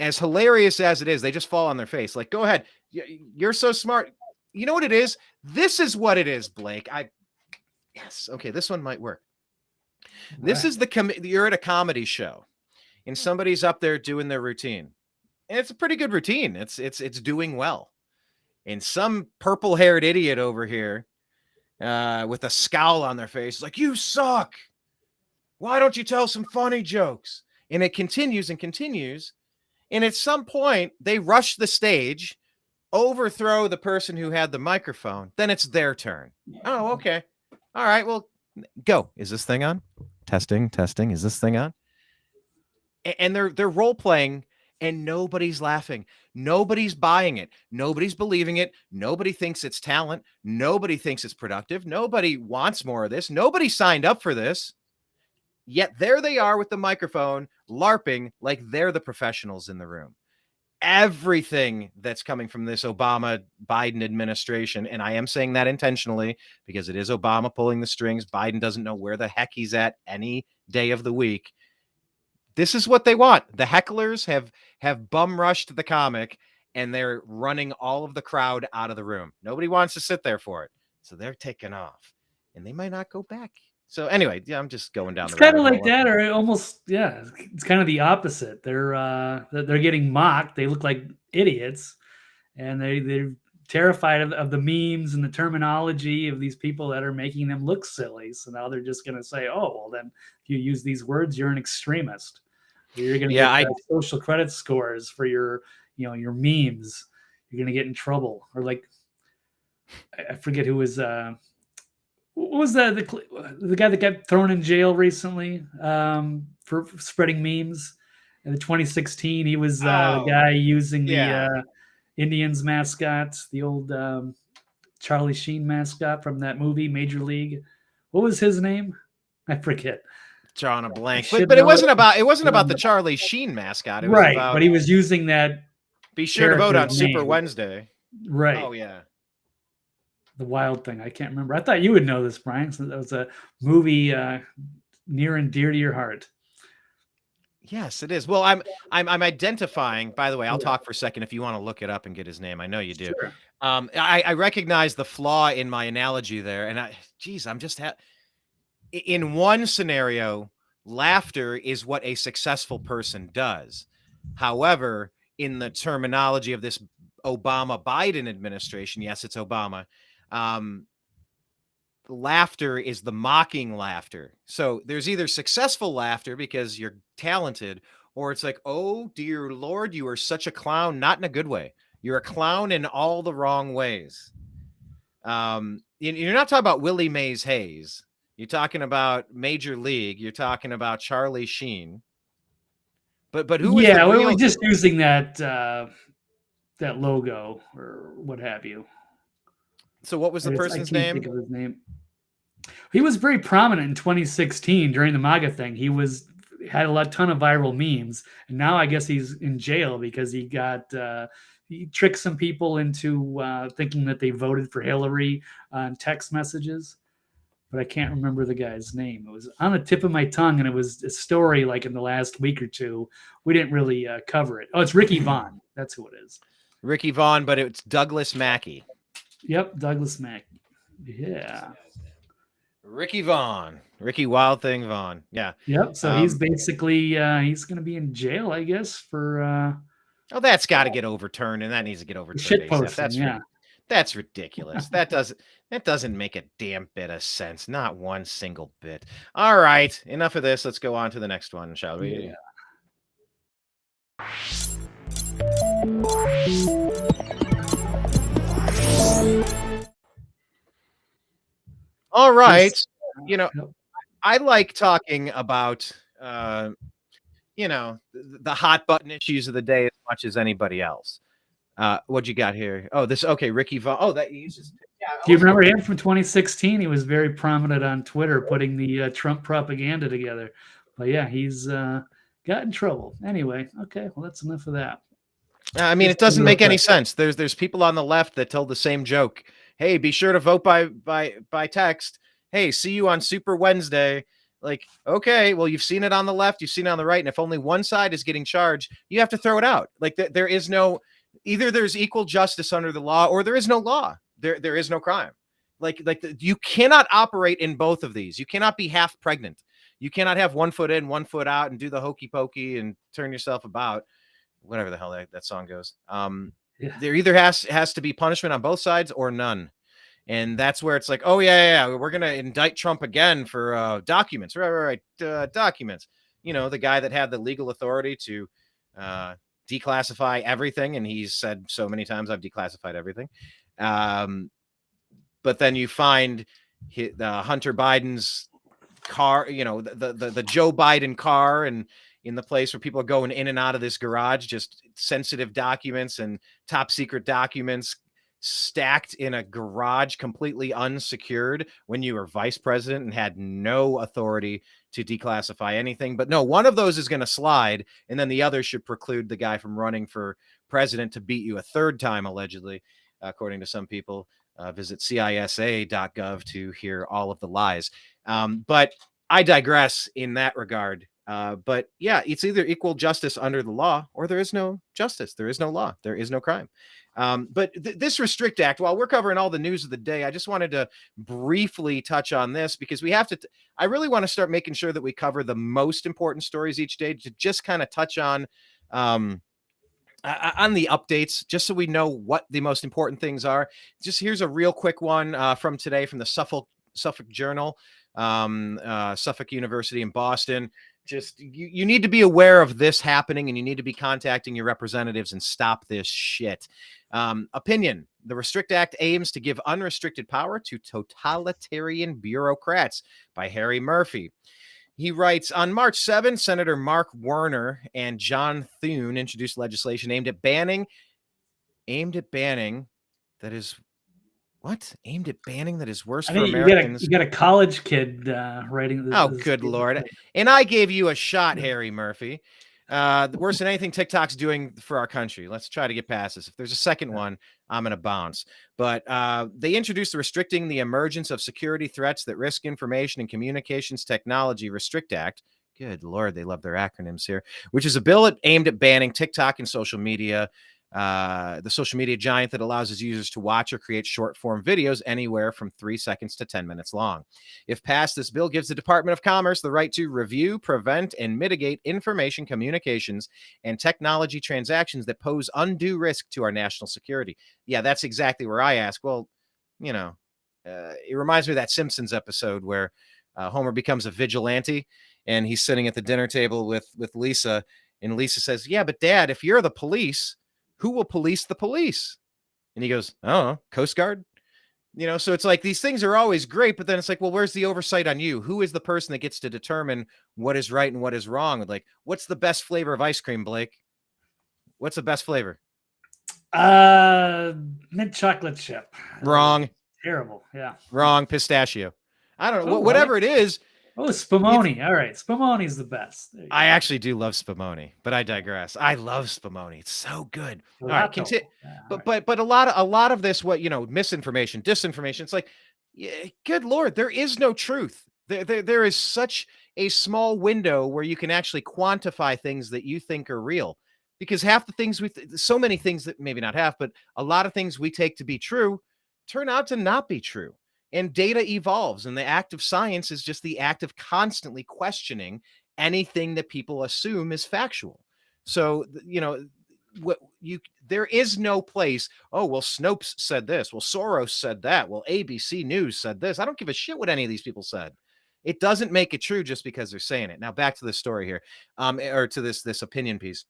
as hilarious as it is, they just fall on their face. Like, go ahead, you're so smart. You know what it is? This is what it is, Blake. Yes, okay, this one might work. Right. This is you're at a comedy show, and somebody's up there doing their routine, and it's a pretty good routine. It's doing well, and some purple-haired idiot over here with a scowl on their face is like, "You suck. Why don't you tell some funny jokes?" And it continues and continues. And at some point, they rush the stage, overthrow the person who had the microphone. Then it's their turn. Oh, okay. All right. Well, go. Is this thing on? Testing. Is this thing on? And they're role playing, and nobody's laughing. Nobody's buying it. Nobody's believing it. Nobody thinks it's talent. Nobody thinks it's productive. Nobody wants more of this. Nobody signed up for this. Yet there they are with the microphone, LARPing like they're the professionals in the room. Everything that's coming from this Obama-Biden administration, and I am saying that intentionally because it is Obama pulling the strings. Biden doesn't know where the heck he's at any day of the week. This is what they want. The hecklers have bum rushed the comic, and they're running all of the crowd out of the room. Nobody wants to sit there for it. So they're taking off, and they might not go back. So anyway, yeah, I'm just going down. It's kind of like that, or almost, yeah. It's kind of the opposite. They're getting mocked. They look like idiots, and they're terrified of the memes and the terminology of these people that are making them look silly. So now they're just going to say, "Oh, well, then if you use these words, you're an extremist. You're going to get social credit scores for your memes. you're going to get in trouble. Or like, I forget who was, what was the guy that got thrown in jail recently for spreading memes? In the 2016, he was the guy using the Indians mascot, the old Charlie Sheen mascot from that movie, Major League. What was his name? I forget. Drawing a blank. But it wasn't about the Charlie Sheen mascot. It was right, about, but he was using that. Be sure to vote on Super name. Wednesday. Right. Oh yeah. The Wild Thing. I can't remember. I thought you would know this, Brian, since that was a movie near and dear to your heart. Yes, it is. Well, I'm identifying. By the way, I'll talk for a second if you want to look it up and get his name. I know you do. Sure. I recognize the flaw in my analogy there, and I'm just in one scenario, laughter is what a successful person does. However, in the terminology of this Obama-Biden administration, yes, it's Obama. Laughter is the mocking laughter. So there's either successful laughter because you're talented, or it's like, oh dear Lord, you are such a clown, not in a good way. You're a clown in all the wrong ways. You're not talking about Willie Mays Hayes. You're talking about Major League. You're talking about Charlie Sheen. But who is the real... we're just using that that logo or what have you. So what was the person's name? Think of his name. He was very prominent in 2016 during the MAGA thing. He had a ton of viral memes, and now I guess he's in jail because he tricked some people into thinking that they voted for Hillary on text messages. But I can't remember the guy's name. It was on the tip of my tongue, and it was a story like in the last week or two. We didn't really cover it. Oh, it's Ricky Vaughn. That's who it is. Ricky Vaughn, but it's Douglas Mackey. Yep, Douglas Mackey. Yeah. Ricky Vaughn. Ricky Wild Thing Vaughn. Yeah. Yep. So he's basically he's going to be in jail, I guess, for. Oh, that's got to get overturned, and that needs to get overturned. Shit posting, That's ridiculous. That doesn't make a damn bit of sense. Not one single bit. All right, enough of this. Let's go on to the next one, shall we? Yeah. All right. I like talking about the hot button issues of the day as much as anybody else. What you got here? Oh, Ricky Vaughn. Oh, that uses. Yeah, do you remember him from 2016? He was very prominent on Twitter, putting the Trump propaganda together. But yeah, he's got in trouble. Anyway, okay, well, that's enough of that. I mean, it doesn't make any sense. There's people on the left that told the same joke. Hey, be sure to vote by text. Hey, see you on Super Wednesday. Like, okay, well, you've seen it on the left, you've seen it on the right, and if only one side is getting charged, you have to throw it out. Like, there is no, either there's equal justice under the law, or there is no law. There is no crime. You cannot operate in both of these. You cannot be half pregnant. You cannot have 1 foot in, 1 foot out, and do the hokey pokey and turn yourself about. Whatever the hell that song goes. There either has to be punishment on both sides or none. And that's where it's like, oh yeah, we're going to indict Trump again for documents. Right. Documents. The guy that had the legal authority to declassify everything. And he's said so many times, I've declassified everything. But then you find Hunter Biden's car, the Joe Biden car, and in the place where people are going in and out of this garage, just sensitive documents and top secret documents stacked in a garage, completely unsecured, when you were vice president and had no authority to declassify anything. But no, one of those is going to slide, and then the other should preclude the guy from running for president to beat you a third time, allegedly, according to some people. Visit CISA.gov to hear all of the lies. But I digress in that regard. But yeah, it's either equal justice under the law, or there is no justice. There is no law. There is no crime. But this Restrict Act, while we're covering all the news of the day, I just wanted to briefly touch on this, because we have to, I really want to start making sure that we cover the most important stories each day, to just kind of touch on the updates, just so we know what the most important things are. Just here's a real quick one from today, from the Suffolk Journal, Suffolk University in Boston. Just you need to be aware of this happening, and you need to be contacting your representatives and stop this shit. Opinion. The Restrict Act aims to give unrestricted power to totalitarian bureaucrats, by Harry Murphy. He writes, on March 7, Senator Mark Warner and John Thune introduced legislation aimed at banning that is what? Aimed at banning that is worse I for think Americans. you got a college kid writing this. Oh, good Lord. And I gave you a shot, Harry Murphy. Worse than anything TikTok's doing for our country. Let's try to get past this. If there's a second one, I'm going to bounce. But they introduced the Restricting the Emergence of Security Threats that Risk Information and Communications Technology Restrict Act. Good Lord, they love their acronyms here, which is a bill aimed at banning TikTok and social media, the social media giant that allows its users to watch or create short form videos anywhere from 3 seconds to 10 minutes long. If passed, this bill gives the Department of Commerce the right to review, prevent, and mitigate information, communications, and technology transactions that pose undue risk to our national security. Yeah, that's exactly where I ask. Well, it reminds me of that Simpsons episode where Homer becomes a vigilante and he's sitting at the dinner table with Lisa, and Lisa says, yeah, but Dad, if you're the police, who will police the police? And he goes, I don't know, Coast Guard. So it's like these things are always great, but then it's like, well, where's the oversight on you? Who is the person that gets to determine what is right and what is wrong? Like, what's the best flavor of ice cream, Blake? What's the best flavor? Mint chocolate chip. Wrong. Terrible. Yeah. Wrong. Pistachio. I don't know. Whatever it is. Oh, Spumoni. All right. Spumoni's the best. I actually do love Spumoni, but I digress. I love Spumoni. It's so good. All right, continue. But a lot of this, misinformation, disinformation. It's like, good Lord, there is no truth. There is such a small window where you can actually quantify things that you think are real, because half the things so many things that maybe not half, but a lot of things we take to be true turn out to not be true. And data evolves, and the act of science is just the act of constantly questioning anything that people assume is factual. So, there is no place. Oh, well, Snopes said this. Well, Soros said that. Well, ABC News said this. I don't give a shit what any of these people said. It doesn't make it true just because they're saying it. Now, back to the story here, or to this opinion piece.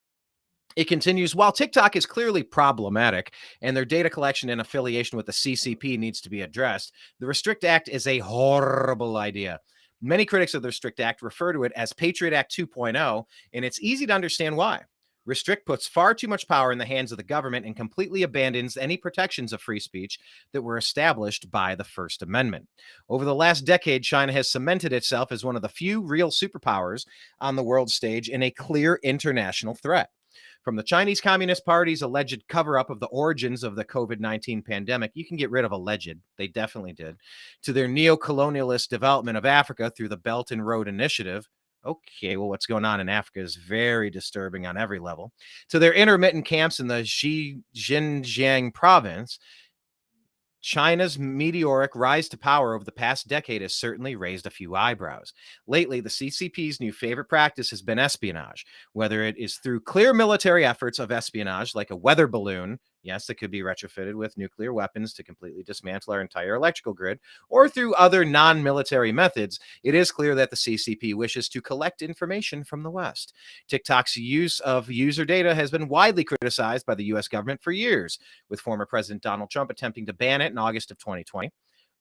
It continues, while TikTok is clearly problematic and their data collection and affiliation with the CCP needs to be addressed, the Restrict Act is a horrible idea. Many critics of the Restrict Act refer to it as Patriot Act 2.0, and it's easy to understand why. Restrict puts far too much power in the hands of the government and completely abandons any protections of free speech that were established by the First Amendment. Over the last decade, China has cemented itself as one of the few real superpowers on the world stage and a clear international threat. From the Chinese Communist Party's alleged cover-up of the origins of the COVID-19 pandemic, you can get rid of alleged, they definitely did, to their neo-colonialist development of Africa through the Belt and Road Initiative. Okay, well, what's going on in Africa is very disturbing on every level. To their intermittent camps in the Xinjiang province, China's meteoric rise to power over the past decade has certainly raised a few eyebrows. Lately, the CCP's new favorite practice has been espionage, whether it is through clear military efforts of espionage, like a weather balloon, yes, that could be retrofitted with nuclear weapons to completely dismantle our entire electrical grid, or through other non-military methods. It is clear that the CCP wishes to collect information from the West. TikTok's use of user data has been widely criticized by the U.S. government for years, with former President Donald Trump attempting to ban it in August of 2020.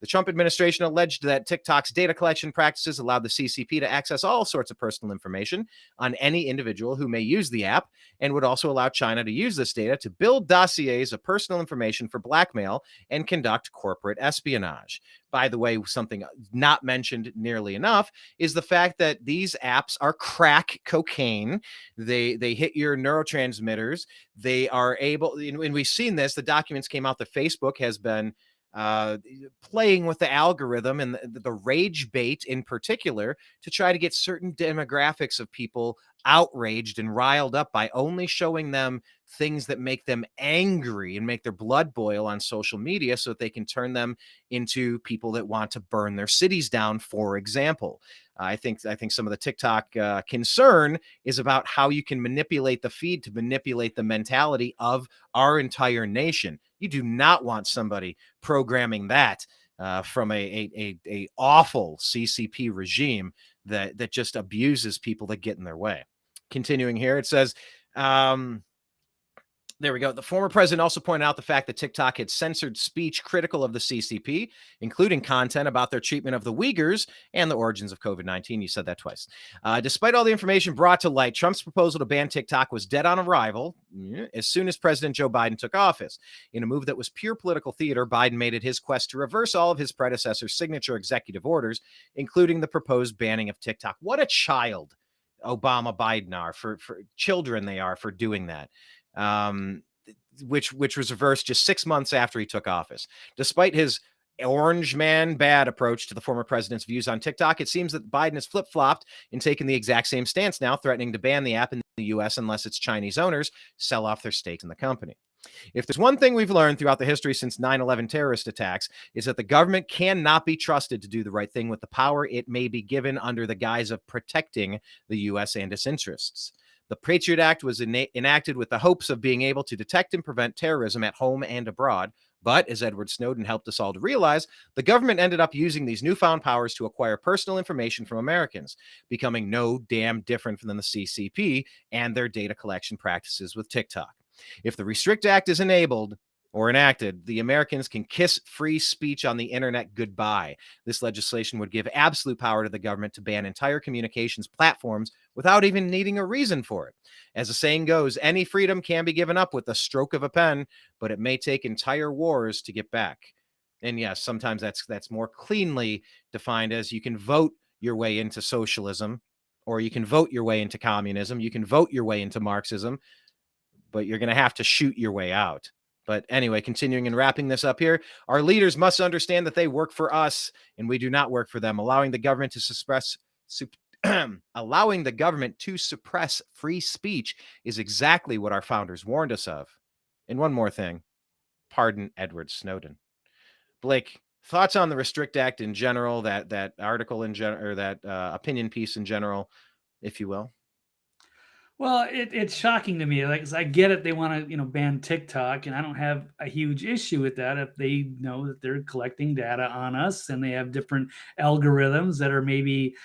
The Trump administration alleged that TikTok's data collection practices allowed the CCP to access all sorts of personal information on any individual who may use the app, and would also allow China to use this data to build dossiers of personal information for blackmail and conduct corporate espionage. By the way, something not mentioned nearly enough is the fact that these apps are crack cocaine. They hit your neurotransmitters. They are able, and we've seen this, the documents came out that Facebook has been playing with the algorithm and the rage bait in particular to try to get certain demographics of people outraged and riled up by only showing them things that make them angry and make their blood boil on social media, so that they can turn them into people that want to burn their cities down, for example. I think some of the TikTok concern is about how you can manipulate the feed to manipulate the mentality of our entire nation. You do not want somebody programming that from a awful CCP regime that just abuses people that get in their way. Continuing here, it says, there we go. The former president also pointed out the fact that TikTok had censored speech critical of the CCP, including content about their treatment of the Uyghurs and the origins of COVID-19. You said that twice. Despite all the information brought to light, Trump's proposal to ban TikTok was dead on arrival as soon as President Joe Biden took office. In a move that was pure political theater, Biden made it his quest to reverse all of his predecessor's signature executive orders, including the proposed banning of TikTok. What a child Obama, Biden are for children they are for doing that. Which was reversed just 6 months after he took office. Despite his orange man bad approach to the former president's views on TikTok, it seems that Biden has flip-flopped and taken the exact same stance now, threatening to ban the app in the U.S. unless its Chinese owners sell off their stakes in the company. If there's one thing we've learned throughout the history since 9/11 terrorist attacks, is that the government cannot be trusted to do the right thing with the power it may be given under the guise of protecting the U.S. and its interests. The Patriot Act was enacted with the hopes of being able to detect and prevent terrorism at home and abroad. But as Edward Snowden helped us all to realize, the government ended up using these newfound powers to acquire personal information from Americans, becoming no damn different than the CCP and their data collection practices with TikTok. If the Restrict Act is enabled or enacted, the Americans can kiss free speech on the internet goodbye. This legislation would give absolute power to the government to ban entire communications platforms without even needing a reason for it. As the saying goes, any freedom can be given up with the stroke of a pen, but it may take entire wars to get back. And yes, sometimes that's more cleanly defined as you can vote your way into socialism, or you can vote your way into communism, you can vote your way into Marxism, but you're going to have to shoot your way out. But anyway, continuing and wrapping this up here, our leaders must understand that they work for us and we do not work for them. Allowing the government to suppress free speech is exactly what our founders warned us of. And one more thing, pardon Edward Snowden. Blake, thoughts on the Restrict Act in general, that article in general, or that opinion piece in general, if you will? Well, it's shocking to me. Like, 'cause I get it, they want to, ban TikTok, and I don't have a huge issue with that if they know that they're collecting data on us and they have different algorithms that are maybe,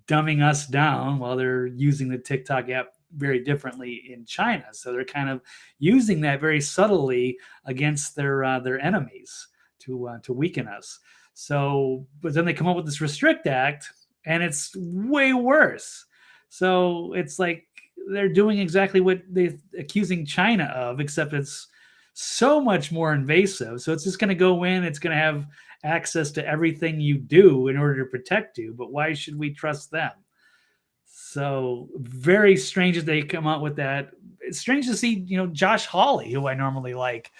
dumbing us down while they're using the TikTok app very differently in China. So they're kind of using that very subtly against their enemies to weaken us. So, but then they come up with this Restrict Act, and it's way worse. So it's like they're doing exactly what they're accusing China of, except it's so much more invasive. So it's just going to go in, it's going to have access to everything you do in order to protect you. But why should we trust them? So very strange that they come out with that. It's strange to see, Josh Hawley, who I normally like,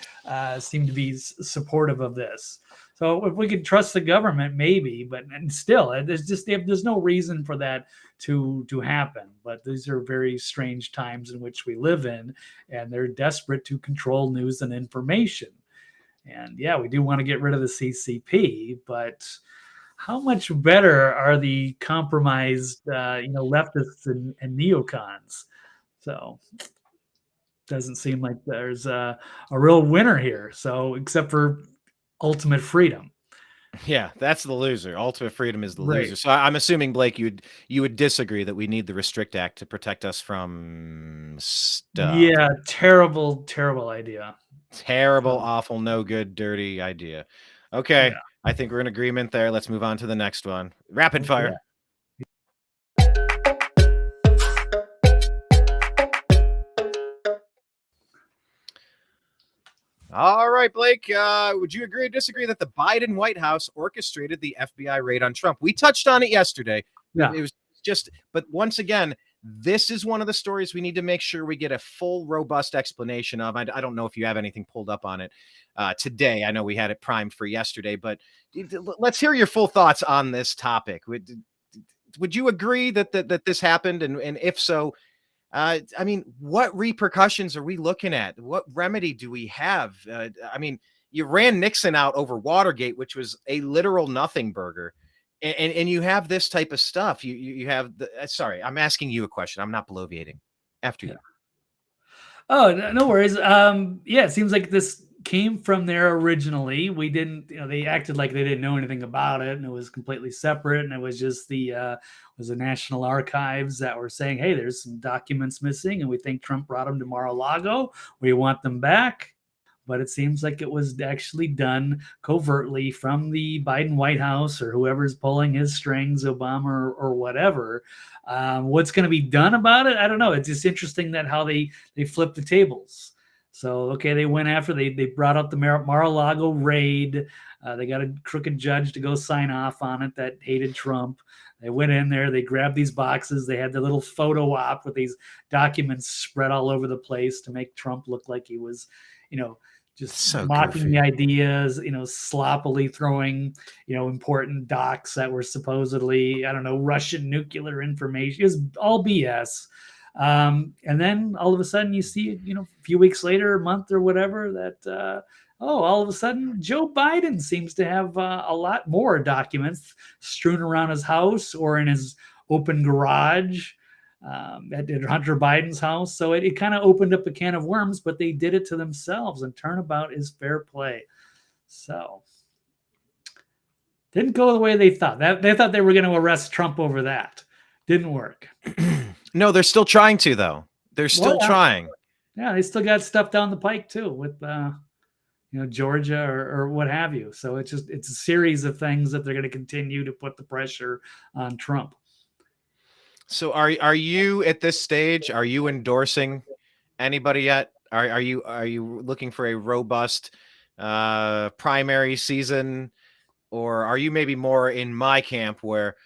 seem to be supportive of this. So if we could trust the government, maybe, but and still, there's no reason for that to happen. But these are very strange times in which we live in, and they're desperate to control news and information. And yeah, we do want to get rid of the CCP, but how much better are the compromised, leftists and neocons? So doesn't seem like there's a real winner here. So except for ultimate freedom. Yeah, that's the loser. Ultimate freedom is the Right. loser. So I'm assuming, Blake, you would disagree that we need the Restrict Act to protect us from stuff. Yeah, terrible, terrible idea. Terrible, awful, no good, dirty idea. Okay, Yeah. I think we're in agreement there. Let's move on to the next one. Rapid fire. Yeah. All right, Blake, would you agree or disagree that the Biden White House orchestrated the FBI raid on Trump? We touched on it yesterday. Yeah. It was just, but once again, this is one of the stories we need to make sure we get a full, robust explanation of. I don't know if you have anything pulled up on it today. I know we had it primed for yesterday, but let's hear your full thoughts on this topic. Would you agree that this happened? And if so, I mean, what repercussions are we looking at? What remedy do we have? I mean, you ran Nixon out over Watergate, which was a literal nothing burger. And you have this type of stuff. You have sorry, I'm asking you a question. I'm not bloviating. After you. Oh, no worries. Yeah, it seems like this came from there originally. We didn't, they acted like they didn't know anything about it, and it was completely separate. And it was just the National Archives that were saying, "Hey, there's some documents missing, and we think Trump brought them to Mar-a-Lago. We want them back." But it seems like it was actually done covertly from the Biden White House or whoever's pulling his strings, Obama or whatever. What's going to be done about it? I don't know. It's just interesting that how they flip the tables. So, okay, they went after, they brought up the Mar-a-Lago raid. They got a crooked judge to go sign off on it that hated Trump. They went in there, they grabbed these boxes. They had the little photo op with these documents spread all over the place to make Trump look like he was, just So mocking goofy. the ideas, sloppily throwing, important docs that were supposedly, I don't know, Russian nuclear information. It was all BS. And then all of a sudden you see, a few weeks later, a month or whatever, that, all of a sudden Joe Biden seems to have a lot more documents strewn around his house or in his open garage. At Hunter Biden's house. So it kind of opened up a can of worms, but they did it to themselves, and turnabout is fair play. So didn't go the way they thought. They thought they were going to arrest Trump over that. Didn't work. No, they're still trying to, though. They're still trying. Yeah, they still got stuff down the pike too with Georgia or what have you. So it's a series of things that they're going to continue to put the pressure on Trump. So are you at this stage? Are you endorsing anybody yet? Are you looking for a robust primary season, or are you maybe more in my camp where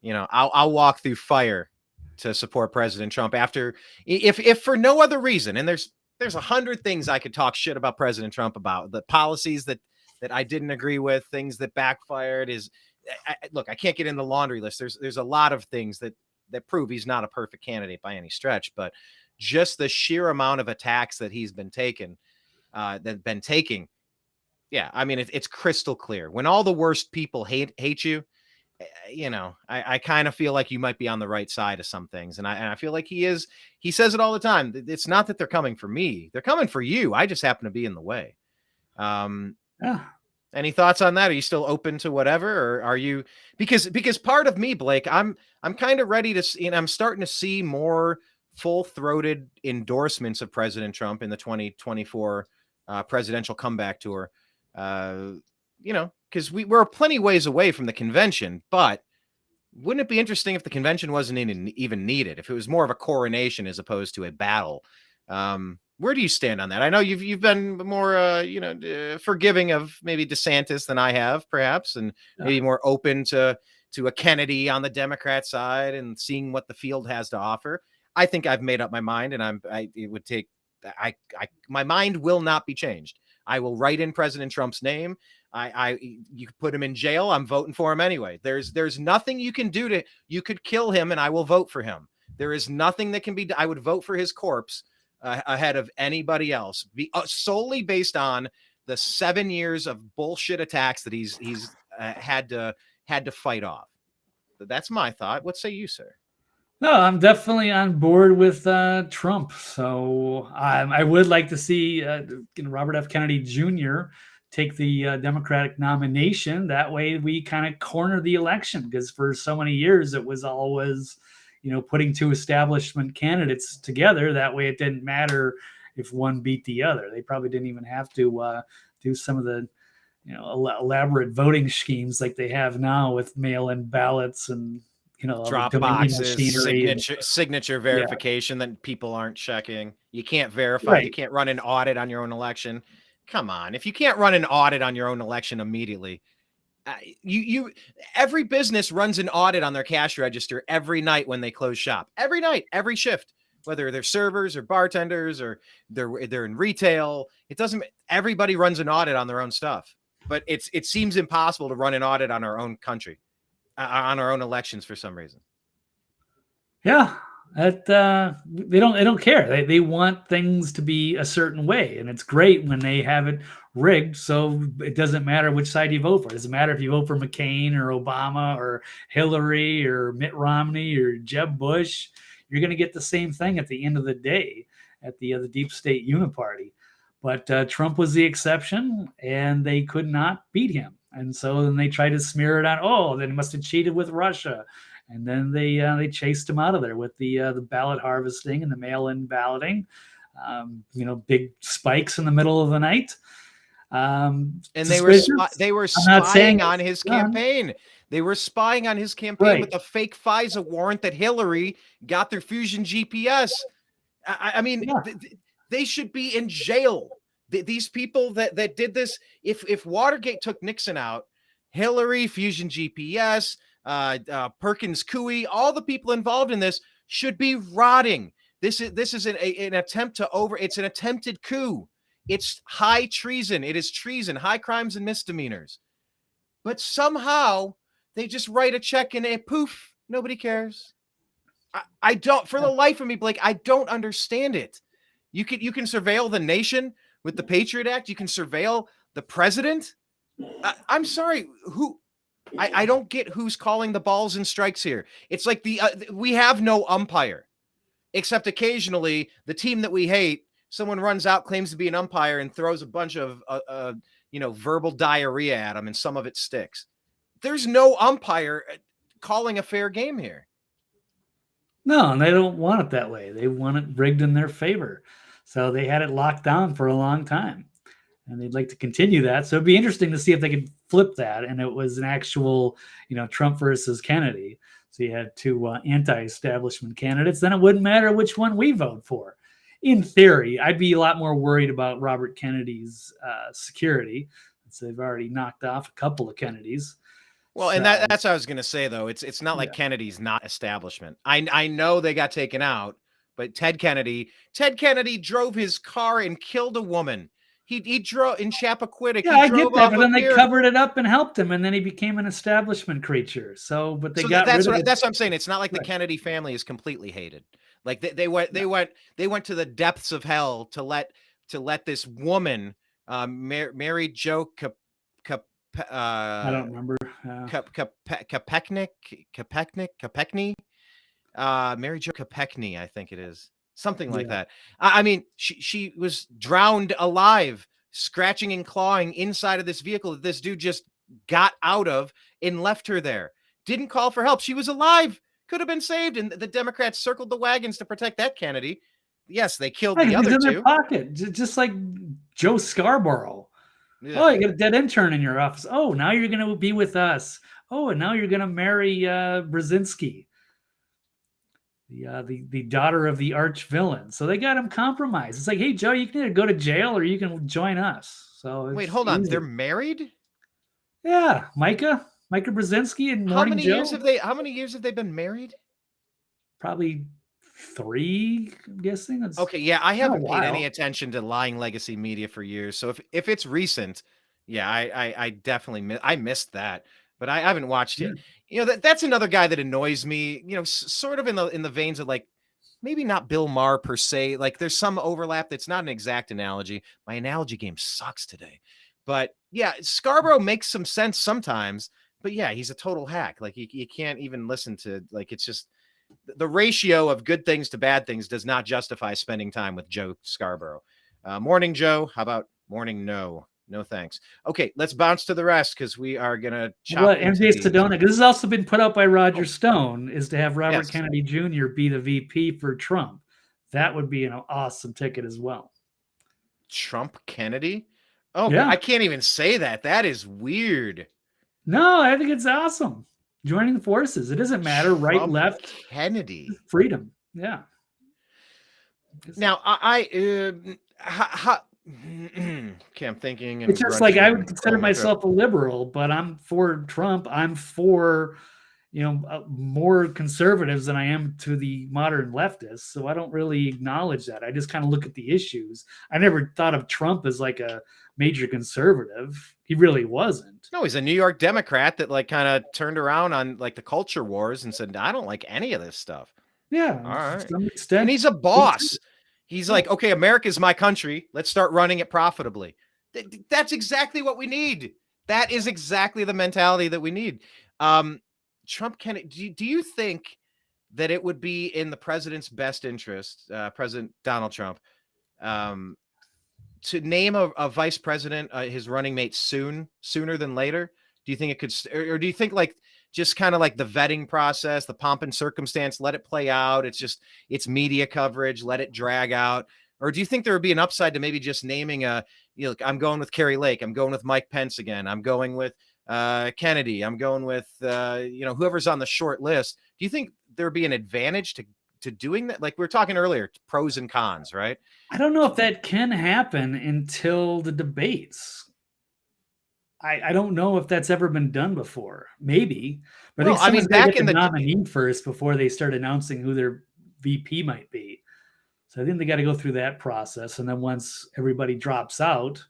I'll walk through fire to support President Trump after if for no other reason? And there's 100 things I could talk shit about President Trump about, the policies that I didn't agree with, things that backfired. Look, I can't get in the laundry list. There's a lot of things that prove he's not a perfect candidate by any stretch, but just the sheer amount of attacks that he's been taking. Yeah, I mean, it's crystal clear. When all the worst people hate you, I kind of feel like you might be on the right side of some things. And I feel like he is. He says it all the time. It's not that they're coming for me. They're coming for you. I just happen to be in the way. Yeah. Any thoughts on that? Are you still open to whatever, or are you, because part of me, Blake, I'm kind of ready to see, and I'm starting to see more full-throated endorsements of President Trump in the 2024 presidential comeback tour. Because we're plenty ways away from the convention, but wouldn't it be interesting if the convention wasn't even needed, if it was more of a coronation as opposed to a battle? Where do you stand on that? I know you've been more, forgiving of maybe DeSantis than I have, perhaps, and maybe more open to a Kennedy on the Democrat side and seeing what the field has to offer. I think I've made up my mind, and my mind will not be changed. I will write in President Trump's name. You could put him in jail. I'm voting for him anyway. There's nothing you can do you could kill him and I will vote for him. There is nothing that can be, I would vote for his corpse ahead of anybody else, solely based on the 7 years of bullshit attacks that he's had to fight off. That's my thought. What say you, sir? No, I'm definitely on board with Trump. So I would like to see Robert F. Kennedy Jr. take the Democratic nomination. That way we kind of corner the election, because for so many years it was always, putting two establishment candidates together. That way it didn't matter if one beat the other. They probably didn't even have to do some of the elaborate voting schemes like they have now with mail-in ballots and drop boxes, signature verification that people aren't checking. You can't verify. Right. You can't run an audit on your own election. Come on. If you can't run an audit on your own election immediately, every business runs an audit on their cash register every night when they close shop. Every night, every shift, whether they're servers or bartenders or they're in retail. It doesn't. Everybody runs an audit on their own stuff, but it seems impossible to run an audit on our own country. On our own elections for some reason. Yeah, they don't care. They want things to be a certain way, and it's great when they have it rigged. So it doesn't matter which side you vote for. It doesn't matter if you vote for McCain or Obama or Hillary or Mitt Romney or Jeb Bush. You're going to get the same thing at the end of the day at the Deep State Uniparty. But Trump was the exception, and they could not beat him. And so then they tried to smear it on. Oh, then he must have cheated with Russia, and then they chased him out of there with the ballot harvesting and the mail-in balloting. Big spikes in the middle of the night. And Suspicious. they were I'm not saying spying on his done. campaign. They were spying on his campaign Right. with a fake FISA warrant that Hillary got through Fusion GPS. I mean, Yeah. they should be in jail. These people that did this, if Watergate took Nixon out, Hillary, Fusion GPS, Perkins Coie, all the people involved in this should be rotting. This is an attempt to it's an attempted coup. It's high treason. It is treason, high crimes and misdemeanors. But somehow they just write a check and poof, nobody cares. I don't, for the life of me, Blake, I don't understand it. You can surveil the nation with the Patriot Act. You can surveil the president. I'm sorry, I don't get who's calling the balls and strikes here. It's like we have no umpire, except occasionally the team that we hate, someone runs out, claims to be an umpire, and throws a bunch of verbal diarrhea at them, and some of it sticks. There's no umpire calling a fair game here. No, and they don't want it that way. They want it rigged in their favor. So they had it locked down for a long time. And they'd like to continue that. So it'd be interesting to see if they could flip that. And it was an actual, Trump versus Kennedy. So you had two anti-establishment candidates. Then it wouldn't matter which one we vote for. In theory, I'd be a lot more worried about Robert Kennedy's security. So they've already knocked off a couple of Kennedys. Well, and that's what I was going to say, though. It's not like Kennedy's not establishment. I know they got taken out, but Ted Kennedy drove his car and killed a woman. He drove in Chappaquiddick. Yeah, I get that, but then they covered it up and helped him, and then he became an establishment creature. So, but they got that's rid of that's what I'm saying. It's not like the Kennedy family is completely hated. Like they went to the depths of hell to let this woman, Mary Jo I don't remember. Kopechne, Mary Jo Kopechne, I think it is. Something like that. I mean, she was drowned alive, scratching and clawing inside of this vehicle that this dude just got out of and left her there. Didn't call for help. She was alive. Could have been saved. And the Democrats circled the wagons to protect that Kennedy. Yes, they killed the other two. In their pocket, just like Joe Scarborough. Yeah. Oh, you got a dead intern in your office. Oh, now you're going to be with us. Oh, and now you're going to marry Brzezinski. The daughter of the arch villain. So they got him compromised. It's like, hey, Joe, you can either go to jail or you can join us. So wait, hold on. They're married? Yeah, Micah Brzezinski and Morning Joe. How many years have they been married? Probably 3, I'm guessing. Okay, yeah, I haven't paid any attention to lying legacy media for years. So if it's recent, yeah, I definitely missed that. But I haven't watched it. That's another guy that annoys me, sort of in the veins of like, maybe not Bill Maher per se. Like there's some overlap. That's not an exact analogy. My analogy game sucks today. But yeah, Scarborough makes some sense sometimes. But yeah, he's a total hack. Like you can't even listen to, like, it's just the ratio of good things to bad things does not justify spending time with Joe Scarborough. Morning, Joe. How about morning? No thanks. Okay, let's bounce to the rest because we are gonna chop MJ Sedona, because this has also been put out by Roger Stone, is to have Robert Kennedy Jr. be the VP for Trump. That would be an awesome ticket as well. Trump Kennedy? Oh, yeah. I can't even say that. That is weird. No, I think it's awesome. Joining forces. It doesn't matter, Trump, right, left. Kennedy. Freedom. Yeah. Now, okay, I'm thinking. It's just like I would consider myself a liberal, but I'm for Trump. I'm for, more conservatives than I am to the modern leftists. So I don't really acknowledge that. I just kind of look at the issues. I never thought of Trump as like a major conservative. He really wasn't. No, he's a New York Democrat that like kind of turned around on like the culture wars and said, I don't like any of this stuff. Yeah. All right. To some extent. And he's a boss. He's like, okay, America's my country. Let's start running it profitably. That's exactly what we need. That is exactly the mentality that we need. Trump Kennedy, do you think that it would be in the president's best interest, President Donald Trump, to name a vice president, his running mate sooner than later? Do you think it could, or do you think like just kind of like the vetting process, the pomp and circumstance, let it play out? It's media coverage, let it drag out. Or do you think there would be an upside to maybe just naming I'm going with Kerry Lake. I'm going with Mike Pence again. I'm going with Kennedy. I'm going with, whoever's on the short list. Do you think there would be an advantage to doing that? Like we were talking earlier, pros and cons, right? I don't know if that can happen until the debates. I don't know if that's ever been done before. Maybe, but Well, I think someone's got to back get in the the nominee first before they start announcing who their VP might be. So I think they got to go through that process, and then once everybody drops out,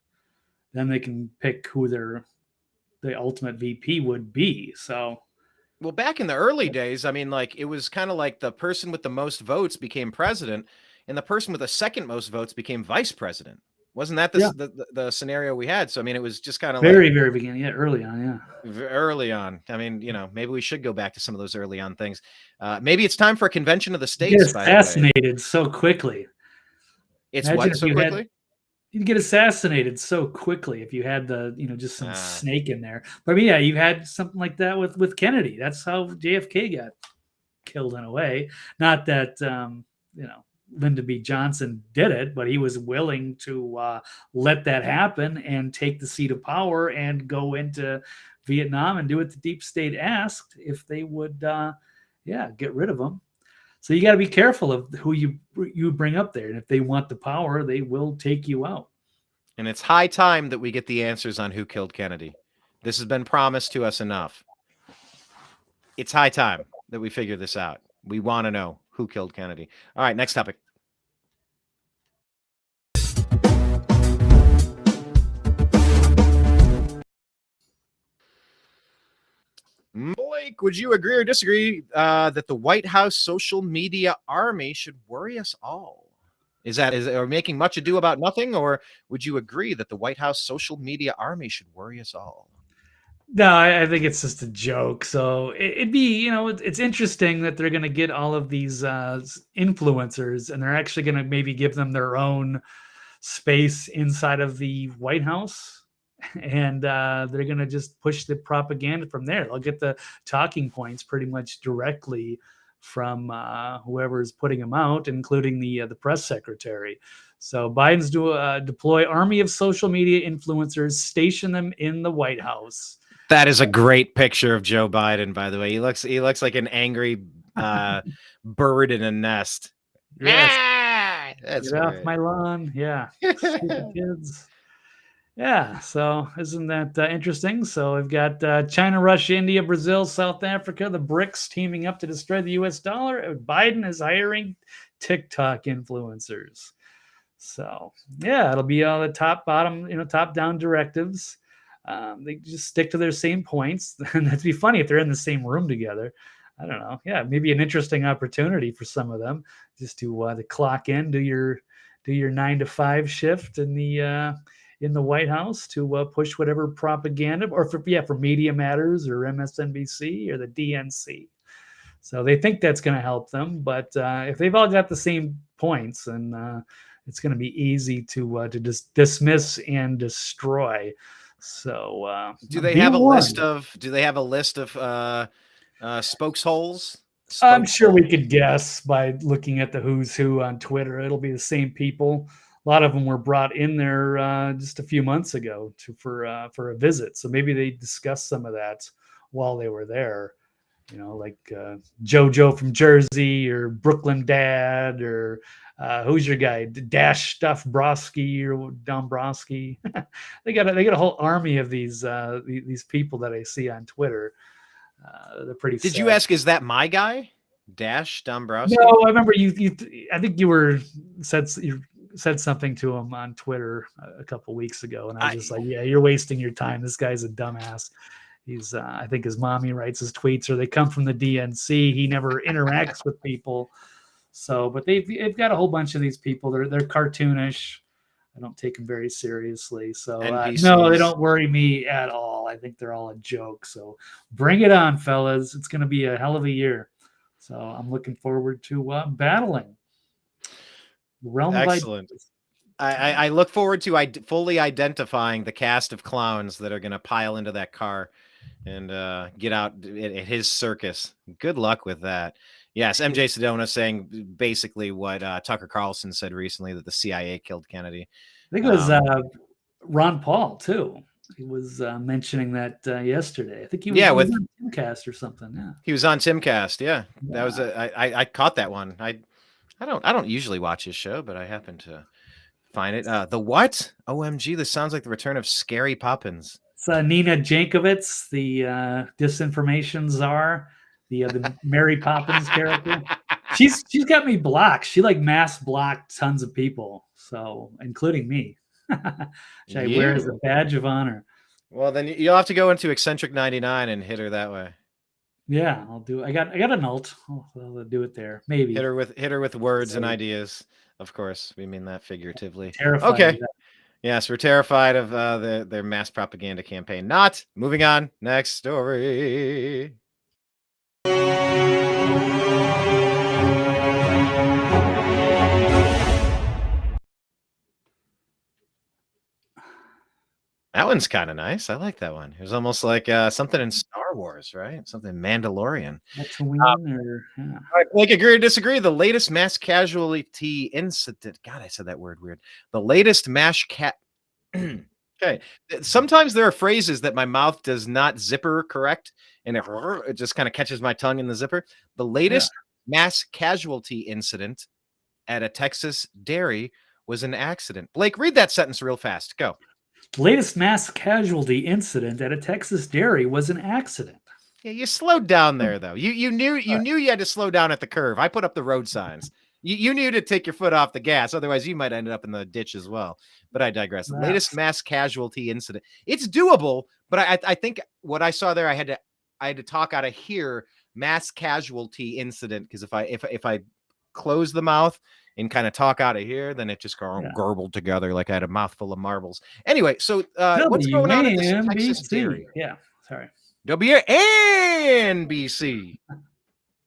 then they can pick who the ultimate VP would be. So, well, back in the early days, I mean, like it was kind of like the person with the most votes became president, and the person with the second most votes became vice president. Wasn't that the scenario we had? So I mean, it was just kind of very like beginning, early on, early on. I mean, maybe we should go back to some of those early on things. Maybe it's time for a convention of the You states. get assassinated so quickly. It's Imagine what if so you quickly? You'd get assassinated so quickly if you had just some snake in there. But I mean, yeah, you had something like that with Kennedy. That's how JFK got killed in a way. Not that Lyndon B. Johnson did it, but he was willing to let that happen and take the seat of power and go into Vietnam and do what the deep state asked if they would, get rid of him. So you got to be careful of who you bring up there, and if they want the power, they will take you out. And it's high time that we get the answers on who killed Kennedy. This has been promised to us enough. It's high time that we figure this out. We want to know who killed Kennedy. All right, next topic. Blake, would you agree or disagree that the White House social media army should worry us all? Are we making much ado about nothing, or would you agree that the White House social media army should worry us all? No, I think it's just a joke. So it'd be, it's interesting that they're going to get all of these influencers, and they're actually going to maybe give them their own space inside of the White House, and they're going to just push the propaganda from there. They'll get the talking points pretty much directly from whoever's putting them out, including the press secretary. So Biden's deploy army of social media influencers, station them in the White House. That is a great picture of Joe Biden, by the way. He looks like an angry bird in a nest. Yes. That's Get great. off my lawn. Yeah. Stupid kids. Yeah. So isn't that interesting? So we've got China, Russia, India, Brazil, South Africa, the BRICS teaming up to destroy the US dollar. Biden is hiring TikTok influencers. So yeah, it'll be all the top down directives. They just stick to their same points. And that'd be funny if they're in the same room together. I don't know. Yeah, maybe an interesting opportunity for some of them just to clock in, do your 9 to 5 shift in the White House to push whatever propaganda, or for Media Matters or MSNBC or the DNC. So they think that's going to help them, but if they've all got the same points, and it's going to be easy to just dismiss and destroy. So do they have a list of spokesholes? I'm sure we could guess by looking at the who's who on Twitter. It'll be the same people. A lot of them were brought in there just a few months ago for a visit. So maybe they discussed some of that while they were there. Like JoJo from Jersey, or Brooklyn Dad, or who's your guy, Dash Stuff Broski or Dombrowski. they got a whole army of these people that I see on Twitter. They're pretty. Did you ask? Is that my guy, Dash Dombrowski? No, I remember you. I think you said something to him on Twitter a couple weeks ago, and I was just like, "Yeah, you're wasting your time. This guy's a dumbass." He's, I think his mommy writes his tweets, or they come from the DNC. He never interacts with people. So, but they've got a whole bunch of these people. They're cartoonish. I don't take them very seriously. So no, they don't worry me at all. I think they're all a joke. So bring it on, fellas. It's going to be a hell of a year. So I'm looking forward to battling. Excellent. I look forward to fully identifying the cast of clowns that are going to pile into that car and get out at his circus. Good luck with that. Yes, MJ Sedona saying basically what Tucker Carlson said recently, that the CIA killed Kennedy. I think it was Ron Paul too. He was mentioning that yesterday. I think he was, Yeah, he was with on Timcast or something. Yeah, he was on Timcast. Yeah, that Yeah. was I caught that one. I don't usually watch his show, but I happened to find it. The what? OMG! This sounds like the return of Scary Poppins. It's Nina Jankovich, the disinformation czar, the Mary Poppins character. She's got me blocked. She like mass blocked tons of people, so including me. Which I wear as a badge of honor. Well, then you'll have to go into Eccentric 99 and hit her that way. Yeah, I'll do. I got an alt. I'll do it there. Maybe hit her with words and ideas. Of course, we mean that figuratively. Terrified. Okay. Yes, we're terrified of their mass propaganda campaign. Not moving on. Next story. That one's kind of nice. I like that one. It was almost like something in Star Wars, right? Something Mandalorian. Like, agree or disagree? The latest mass casualty incident. God, I said that word weird. The latest mass Okay. Sometimes there are phrases that my mouth does not zipper correct, and it just kind of catches my tongue in the zipper. The latest mass casualty incident at a Texas dairy was an accident. Blake, read that sentence real fast. Go. The latest mass casualty incident at a Texas dairy was an accident. Yeah, you slowed down there, though. You knew you had to slow down at the curve. I put up the road signs. You knew to take your foot off the gas, otherwise you might end up in the ditch as well. But I digress. The latest mass casualty incident. It's doable, but I think what I saw there, I had to talk out of here. Mass casualty incident, because if I close the mouth and kind of talk out of here, then it just garbled together like I had a mouthful of marbles. Anyway, so what's going on at this Texas dairy? Yeah, sorry. WNBC.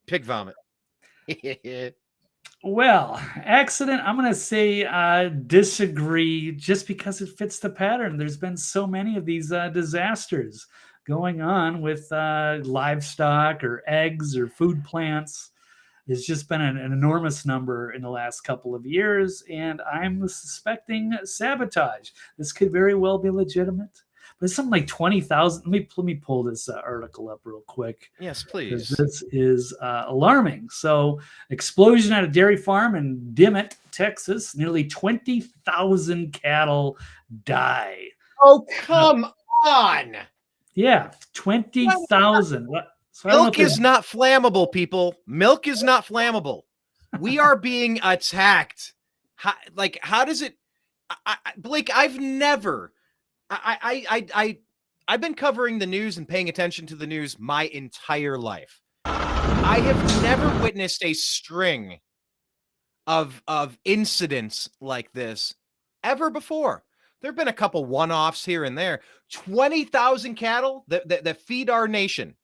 Pig vomit. Well, accident, I'm going to say disagree, just because it fits the pattern. There's been so many of these disasters going on with livestock or eggs or food plants. There's just been an enormous number in the last couple of years, and I'm suspecting sabotage. This could very well be legitimate. But it's something like 20,000. Let me pull this article up real quick. Yes, please. This is alarming. So, explosion at a dairy farm in Dimmitt, Texas. Nearly 20,000 cattle die. Oh, come on. Yeah, 20,000. Milk is not flammable, people. Milk is not flammable. We are being attacked. How does it? Blake, I've never. I've been covering the news and paying attention to the news my entire life. I have never witnessed a string of incidents like this ever before. There have been a couple one-offs here and there. 20,000 cattle that feed our nation.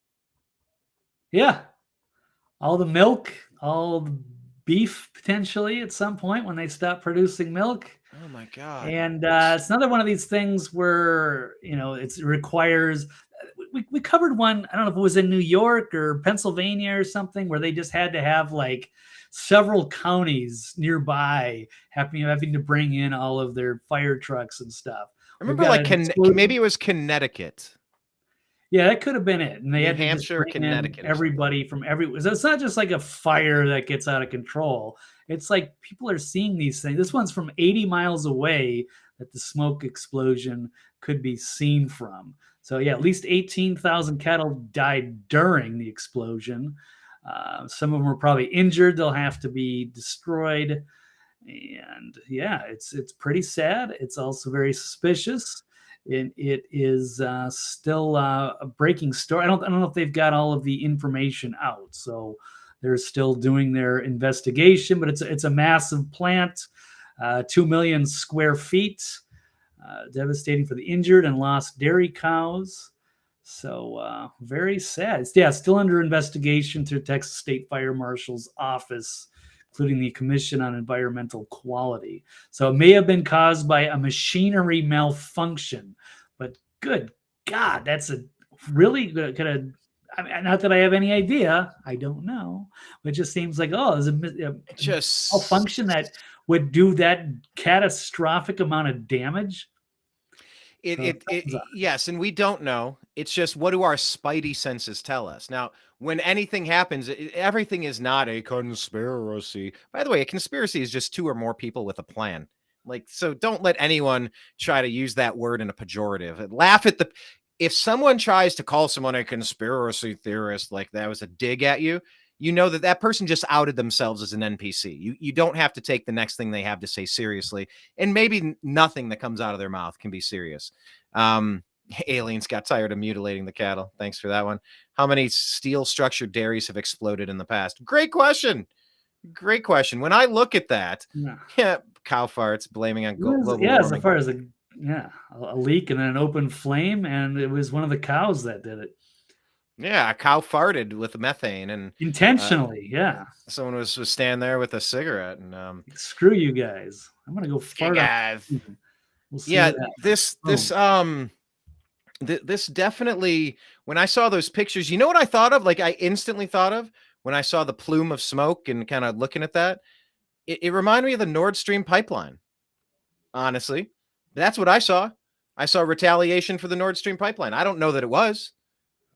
Yeah. All the milk, all the beef potentially at some point when they stop producing milk. Oh my God. And it's another one of these things where, it requires, we covered one, I don't know if it was in New York or Pennsylvania or something, where they just had to have like several counties nearby having to bring in all of their fire trucks and stuff. I remember maybe it was Connecticut. Yeah, that could have been it. And they had New Hampshire, Connecticut. Everybody from everywhere. So it's not just like a fire that gets out of control. It's like people are seeing these things. This one's from 80 miles away that the smoke explosion could be seen from. So yeah, at least 18,000 cattle died during the explosion. Some of them were probably injured. They'll have to be destroyed. And yeah, it's pretty sad. It's also very suspicious. It is still a breaking story. I don't know if they've got all of the information out, so they're still doing their investigation. But it's a massive plant, 2 million square feet, devastating for the injured and lost dairy cows. So very sad. It's still under investigation through Texas State Fire Marshal's office. including the Commission on Environmental Quality. So it may have been caused by a machinery malfunction, but good God, that's a really gonna. I mean, not that I have any idea, I don't know. But it just seems like, oh, there's a Just malfunction that would do that catastrophic amount of damage. Yes, and we don't know. It's just, what do our spidey senses tell us? Now, when anything happens, everything is not a conspiracy. By the way, a conspiracy is just two or more people with a plan. Like, so don't let anyone try to use that word in a pejorative. Laugh at if someone tries to call someone a conspiracy theorist, like that was a dig at you, you know that person just outed themselves as an NPC. You don't have to take the next thing they have to say seriously, and maybe nothing that comes out of their mouth can be serious. Aliens got tired of mutilating the cattle. Thanks for that one. How many steel structured dairies have exploded in the past? Great question. Great question. When I look at that, yeah, cow farts blaming on global warming. As far as a leak and then an open flame, and it was one of the cows that did it. Yeah, a cow farted with methane and intentionally. Someone was standing there with a cigarette and screw you guys. I'm gonna go fart. We'll this definitely. When I saw those pictures, you know what I thought of? Like, I instantly thought of when I saw the plume of smoke and kind of looking at that. It reminded me of the Nord Stream pipeline. Honestly, that's what I saw. I saw retaliation for the Nord Stream pipeline. I don't know that it was.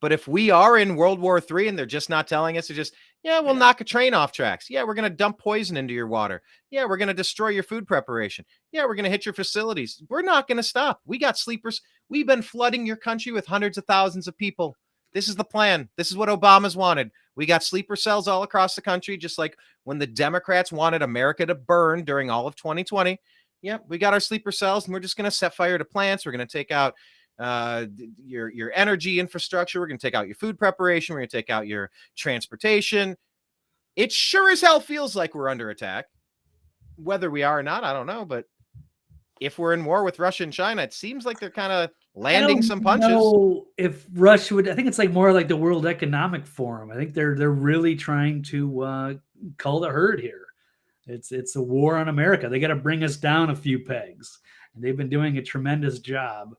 But if we are in World War III and they're just not telling us, to just, we'll knock a train off tracks. Yeah, we're going to dump poison into your water. Yeah, we're going to destroy your food preparation. Yeah, we're going to hit your facilities. We're not going to stop. We got sleepers. We've been flooding your country with hundreds of thousands of people. This is the plan. This is what Obama's wanted. We got sleeper cells all across the country, just like when the Democrats wanted America to burn during all of 2020. Yeah, we got our sleeper cells, and we're just going to set fire to plants. We're going to take out your energy infrastructure. We're going to take out your food preparation. We're going to take out your transportation. It sure as hell feels like we're under attack. Whether we are or not, I don't know. But if we're in war with Russia and China, it seems like they're kind of landing some punches. If Russia would, I think it's like more like the World Economic Forum. I think they're really trying to cull the herd here. It's a war on America. They got to bring us down a few pegs, and they've been doing a tremendous job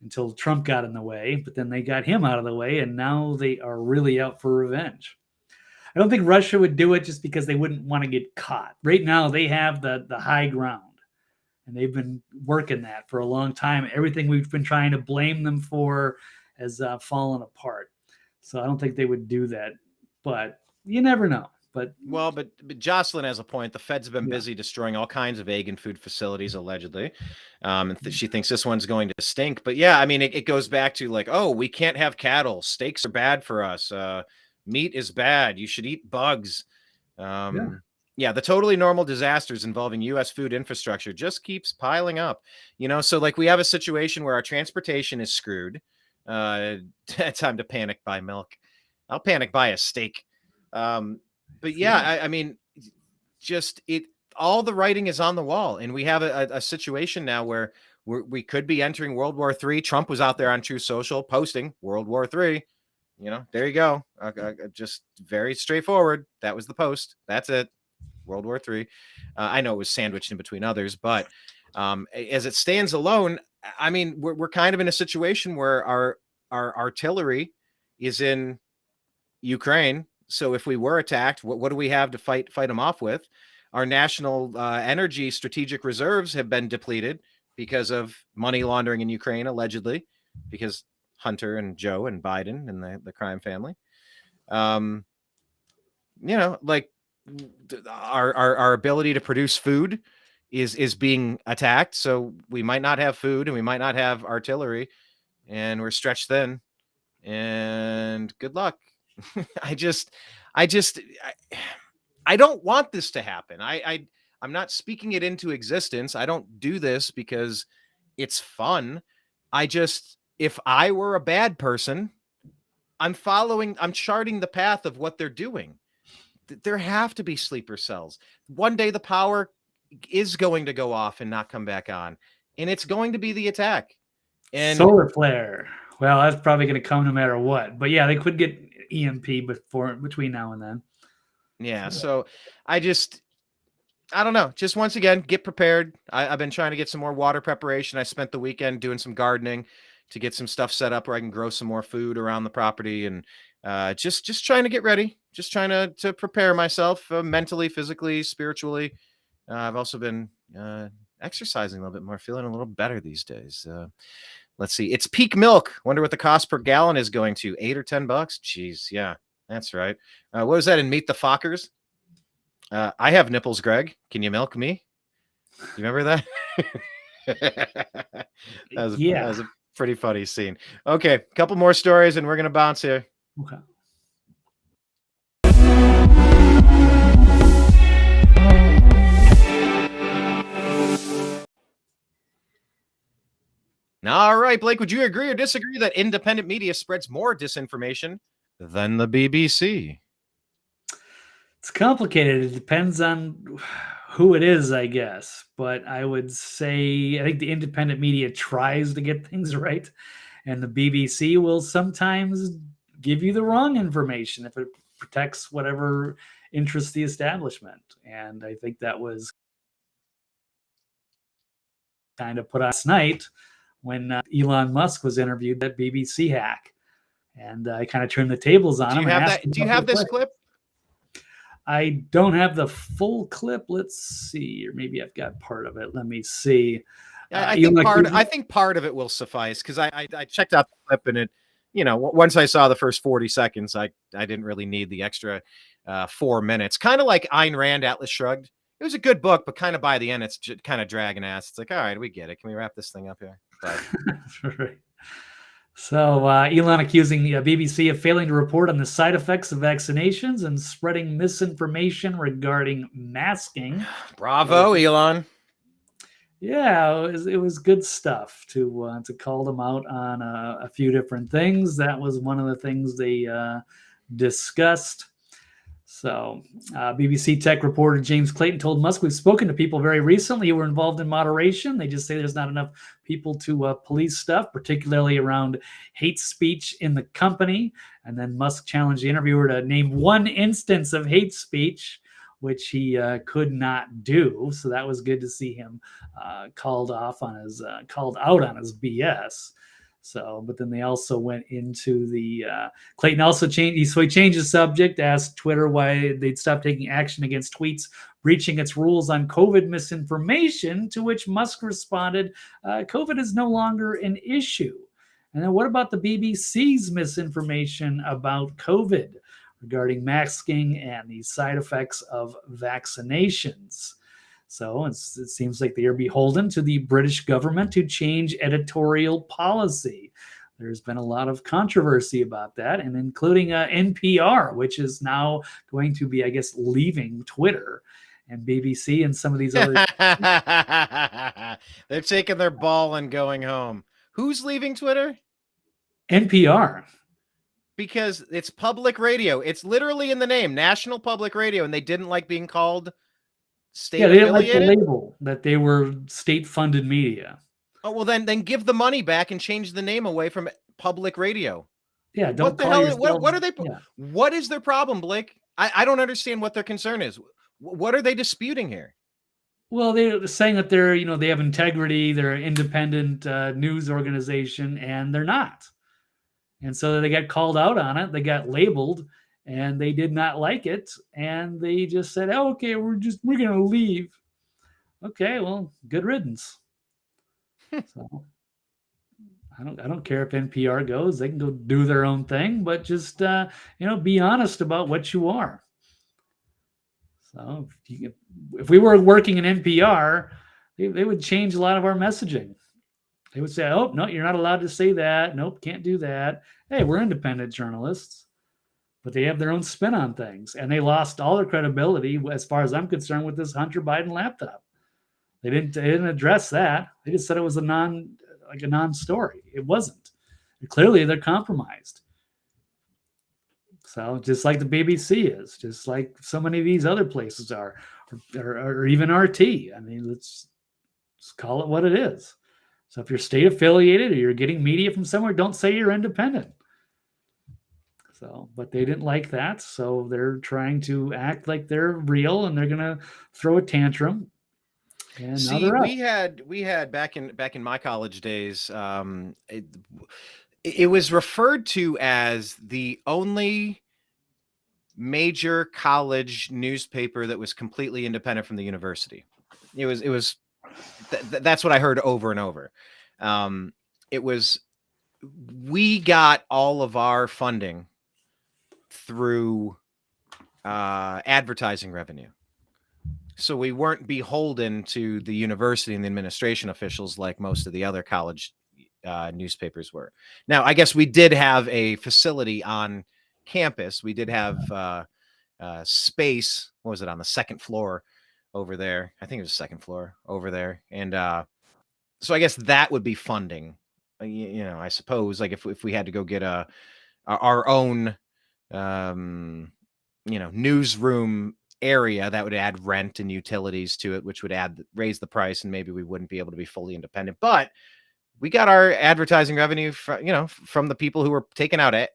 until Trump got in the way, but then they got him out of the way, and now they are really out for revenge. I don't think Russia would do it just because they wouldn't want to get caught. Right now, they have the high ground, and they've been working that for a long time. Everything we've been trying to blame them for has fallen apart. So I don't think they would do that, but you never know. But Jocelyn has a point. The Feds have been busy destroying all kinds of egg and food facilities, allegedly. She thinks this one's going to stink. But yeah, I mean, it goes back to like, oh, we can't have cattle. Steaks are bad for us. Meat is bad. You should eat bugs. The totally normal disasters involving U.S. food infrastructure just keeps piling up. So like we have a situation where our transportation is screwed. Time to panic buy milk. I'll panic buy a steak. But I mean, just all the writing is on the wall, and we have a situation now where we could be entering World War III. Trump was out there on Truth Social posting World War III. There you go. Just very straightforward. That was the post. That's it. World War III. I know it was sandwiched in between others, but as it stands alone, I mean, we're kind of in a situation where our artillery is in Ukraine. So if we were attacked, what do we have to fight them off with? Our national energy strategic reserves have been depleted because of money laundering in Ukraine, allegedly, because Hunter and Joe and Biden and the crime family. Like our ability to produce food is being attacked. So we might not have food and we might not have artillery, and we're stretched thin. And good luck. I don't want this to happen. I'm not speaking it into existence. I don't do this because it's fun. If I were a bad person, I'm charting the path of what they're doing. There have to be sleeper cells. One day the power is going to go off and not come back on, and it's going to be the attack. And solar flare. Well, that's probably going to come no matter what. But yeah, they could get EMP between now and then. Yeah. So I don't know. Just once again, get prepared. I've been trying to get some more water preparation. I spent the weekend doing some gardening to get some stuff set up where I can grow some more food around the property, and just trying to get ready. Just trying to prepare myself mentally, physically, spiritually. I've also been exercising a little bit more, feeling a little better these days. Let's see. It's peak milk. Wonder what the cost per gallon is going to. $8 or $10. Jeez, yeah, that's right. What was that in Meet the Fockers? I have nipples, Greg. Can you milk me? You remember that? That was a pretty funny scene. Okay, a couple more stories and we're going to bounce here. Okay. All right, Blake, would you agree or disagree that independent media spreads more disinformation than the BBC? It's complicated. It depends on who it is, I guess. But I would say I think the independent media tries to get things right, and the BBC will sometimes give you the wrong information if it protects whatever interests the establishment. And I think that was kind of put on last night when Elon Musk was interviewed at BBC Hack, and I kind of turned the tables on him. Do you have this clip? I don't have the full clip. Let's see, or maybe I've got part of it. Let me see. I think part of it will suffice, because I checked out the clip, and it, once I saw the first 40 seconds, I didn't really need the extra 4 minutes. Kind of like Ayn Rand, Atlas Shrugged. It was a good book, but kind of by the end, it's kind of dragging ass. It's like, all right, we get it. Can we wrap this thing up here? But... right. So Elon accusing the BBC of failing to report on the side effects of vaccinations and spreading misinformation regarding masking. Bravo, Elon. Yeah, it was good stuff to call them out on a few different things. That was one of the things they discussed. So BBC Tech reporter James Clayton told Musk, "We've spoken to people very recently who were involved in moderation. They just say there's not enough people to police stuff, particularly around hate speech in the company." And then Musk challenged the interviewer to name one instance of hate speech, which he could not do. So that was good to see him called out on his BS. So, but then they also went into the Clayton also changed. So he changed the subject, asked Twitter why they'd stop taking action against tweets breaching its rules on COVID misinformation. To which Musk responded, "COVID is no longer an issue." And then what about the BBC's misinformation about COVID regarding masking and the side effects of vaccinations? So it seems like they are beholden to the British government to change editorial policy. There's been a lot of controversy about that, and including NPR, which is now going to be, I guess, leaving Twitter, and BBC and some of these other. They're taking their ball and going home. Who's leaving Twitter? NPR. Because it's public radio. It's literally in the name, National Public Radio, and they didn't like being called state affiliated. They didn't like the label that they were state-funded media. Oh, well, then give the money back and change the name away from public radio. Yeah, don't. What the hell? What are they? Yeah. What is their problem, Blake? I don't understand what their concern is. What are they disputing here? Well, they're saying that they're, they have integrity, they're an independent news organization, and they're not. And so they got called out on it. They got labeled, and they did not like it. And they just said, "Oh, okay, we're going to leave." Okay, well, good riddance. So I don't care if NPR goes. They can go do their own thing, but just be honest about what you are. So if we were working in NPR, they would change a lot of our messaging. They would say, "Oh, no, you're not allowed to say that. Nope, can't do that." Hey, we're independent journalists, but they have their own spin on things, and they lost all their credibility, as far as I'm concerned, with this Hunter Biden laptop. They didn't address that. They just said it was a non-story. It wasn't. Clearly, they're compromised. So just like the BBC is, just like so many of these other places are, or even RT. I mean, let's call it what it is. So if you're state affiliated or you're getting media from somewhere, don't say you're independent. So, but they didn't like that, so they're trying to act like they're real, and they're gonna throw a tantrum. And now See, they're out. we had back in my college days, it was referred to as the only major college newspaper that was completely independent from the university. That's what I heard over and over. It was We got all of our funding through advertising revenue. So we weren't beholden to the university and the administration officials like most of the other college newspapers were. Now, I guess we did have a facility on campus. We did have space. What was it, on the second floor over there? I think it was the second floor over there. And so I guess that would be funding. I suppose, like, if we had to go get our own newsroom area, that would add rent and utilities to it, which would raise the price, and maybe we wouldn't be able to be fully independent. But we got our advertising revenue from the people who were taking out ads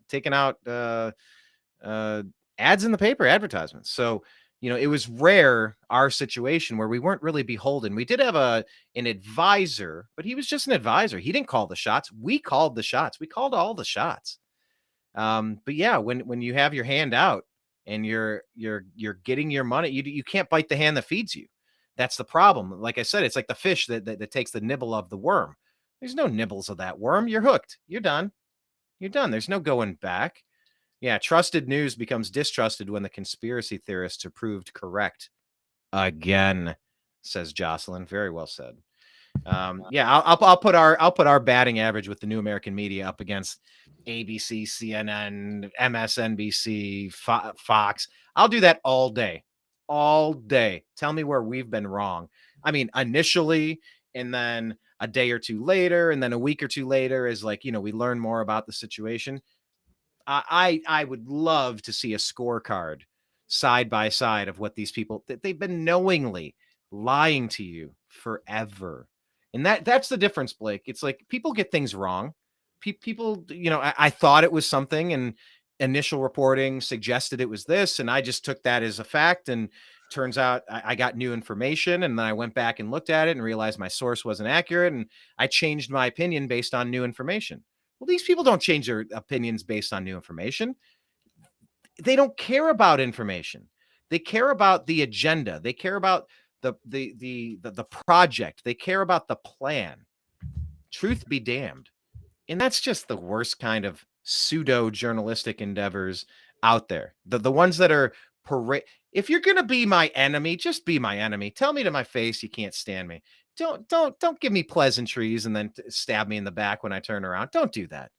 in the paper, advertisements. So it was rare, our situation, where we weren't really beholden. We did have an advisor, but he was just an advisor. He didn't call the shots. We called the shots. We called all the shots. But yeah, when you have your hand out and you're getting your money, you can't bite the hand that feeds you. That's the problem. Like I said, it's like the fish that takes the nibble of the worm. There's no nibbles of that worm. You're hooked. You're done. You're done. There's no going back. Yeah, trusted news becomes distrusted when the conspiracy theorists are proved correct. Again, says Jocelyn. Very well said. Yeah, I'll put our batting average with the New American Media up against ABC, CNN, MSNBC, Fox. I'll do that all day. Tell me where we've been wrong. I mean, initially, and then a day or two later, and then a week or two later, as we learn more about the situation. I would love to see a scorecard side by side of what these people, that they've been knowingly lying to you forever. And that's the difference, Blake. It's like people get things wrong. People, I thought it was something, and initial reporting suggested it was this, and I just took that as a fact. And turns out I got new information, and then I went back and looked at it and realized my source wasn't accurate, and I changed my opinion based on new information. Well, these people don't change their opinions based on new information. They don't care about information. They care about the agenda. They care about the project. They care about the plan. Truth be damned. And that's just the worst kind of pseudo journalistic endeavors out there. The ones that are if you're going to be my enemy, just be my enemy. Tell me to my face you can't stand me. Don't give me pleasantries and then stab me in the back when I turn around. Don't do that.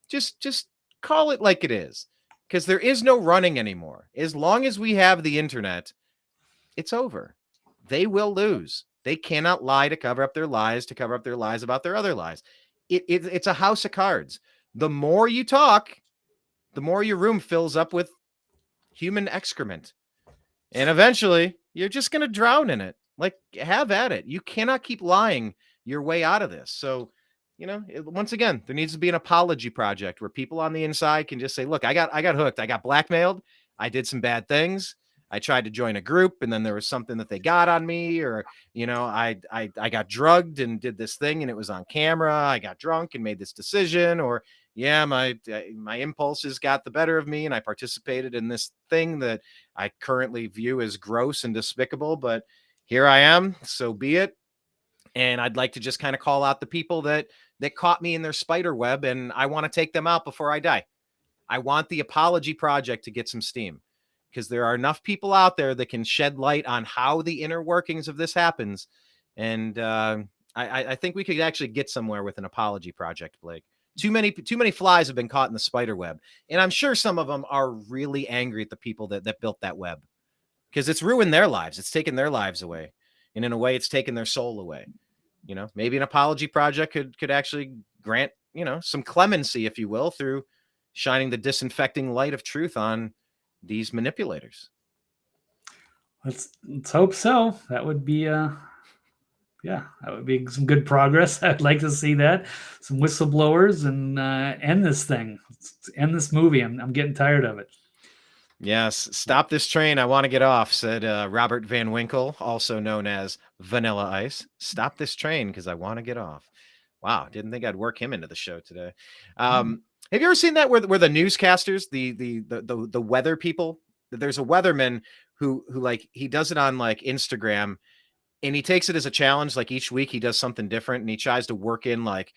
Just call it like it is, because there is no running anymore. As long as we have the internet, it's over. They will lose. They cannot lie to cover up their lies, about their other lies. It's a house of cards. The more you talk, the more your room fills up with human excrement. And eventually, you're just going to drown in it. Like, have at it. You cannot keep lying your way out of this. So, once again, there needs to be an apology project where people on the inside can just say, look, I got hooked. I got blackmailed. I did some bad things. I tried to join a group, and then there was something that they got on me, or, I got drugged and did this thing, and it was on camera. I got drunk and made this decision, or my impulses got the better of me, and I participated in this thing that I currently view as gross and despicable, but here I am, so be it. And I'd like to just kind of call out the people that caught me in their spider web, and I want to take them out before I die. I want the apology project to get some steam, because there are enough people out there that can shed light on how the inner workings of this happens. And I think we could actually get somewhere with an apology project, Blake. Too many flies have been caught in the spider web. And I'm sure some of them are really angry at the people that built that web, because it's ruined their lives. It's taken their lives away. And in a way, it's taken their soul away. Maybe an apology project could actually grant, some clemency, if you will, through shining the disinfecting light of truth on these manipulators. Let's hope so. That would be Yeah, that would be some good progress. I'd like to see that. Some whistleblowers and end this thing. End this movie. I'm getting tired of it. Yes, stop this train. I want to get off, said Robert Van Winkle, also known as Vanilla Ice. Stop this train because I want to get off. Wow, didn't think I'd work him into the show today. Have you ever seen that where the newscasters, the weather people, there's a weatherman who like he does it on like Instagram and he takes it as a challenge. Like each week he does something different and he tries to work in like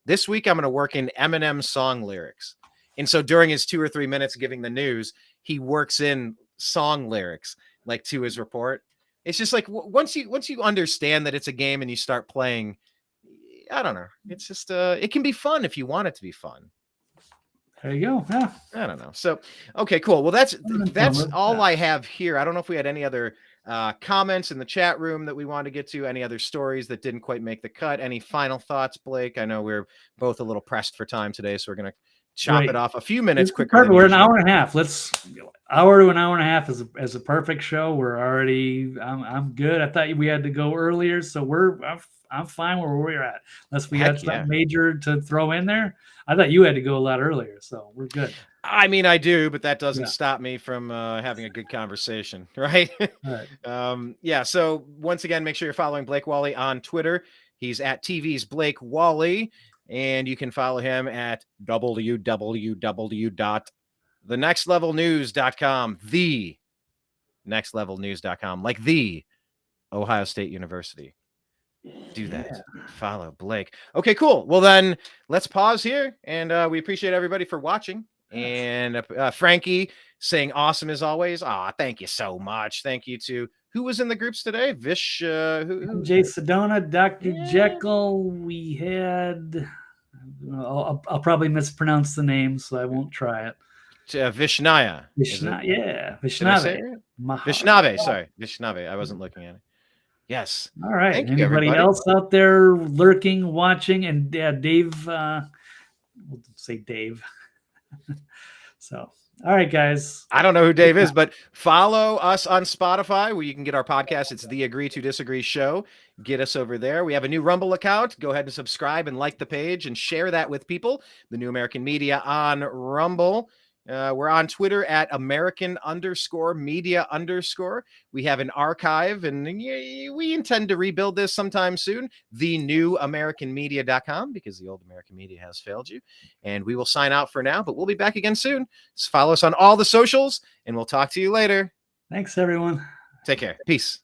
this week I'm going to work in Eminem song lyrics. And so during his 2 or 3 minutes giving the news, he works in song lyrics like to his report. It's just like once you understand that it's a game and you start playing, I don't know. It's just it can be fun if you want it to be fun. There you go. Yeah. I don't know. So okay, cool. Well, that's all I have here. I don't know if we had any other comments in the chat room that we want to get to, any other stories that didn't quite make the cut. Any final thoughts, Blake? I know we're both a little pressed for time today, so we're gonna chop it off a few minutes quicker. We're an hour and a half. Hour to an hour and a half is a perfect show. We're already I'm good. I thought we had to go earlier, so I'm fine where we're at. Unless we had something major to throw in there. I thought you had to go a lot earlier, so we're good. I mean, I do, but that doesn't stop me from having a good conversation, right? Right. Yeah. So once again, make sure you're following Blake Walley on Twitter. He's at TV's Blake Walley, and you can follow him at www.thenextlevelnews.com, thenextlevelnews.com, like the Ohio State University. Do that. Yeah. Follow Blake. Okay, cool. Well, then let's pause here, and we appreciate everybody for watching. And Frankie saying awesome as always. Thank you so much. Thank you to who was in the groups today? Vish, who? Jay Sedona, Dr. Jekyll. We had. I'll probably mispronounce the name, so I won't try it. Vishnaya. Yeah, Vishnave. Vishnave. Sorry, Vishnave. I wasn't looking at it. Yes. All right. Thank you, everybody else out there lurking, watching, and Dave. We'll say Dave. So, all right, guys. I don't know who Dave is, but follow us on Spotify where you can get our podcast. It's the Agree to Disagree Show. Get us over there. We have a new Rumble account. Go ahead and subscribe and like the page and share that with people. The New American Media on Rumble. We're on Twitter at American_media_. We have an archive, and we intend to rebuild this sometime soon. TheNewAmericanMedia.com, because the old American Media has failed you. And we will sign out for now, but we'll be back again soon. Just follow us on all the socials, and we'll talk to you later. Thanks, everyone. Take care. Peace.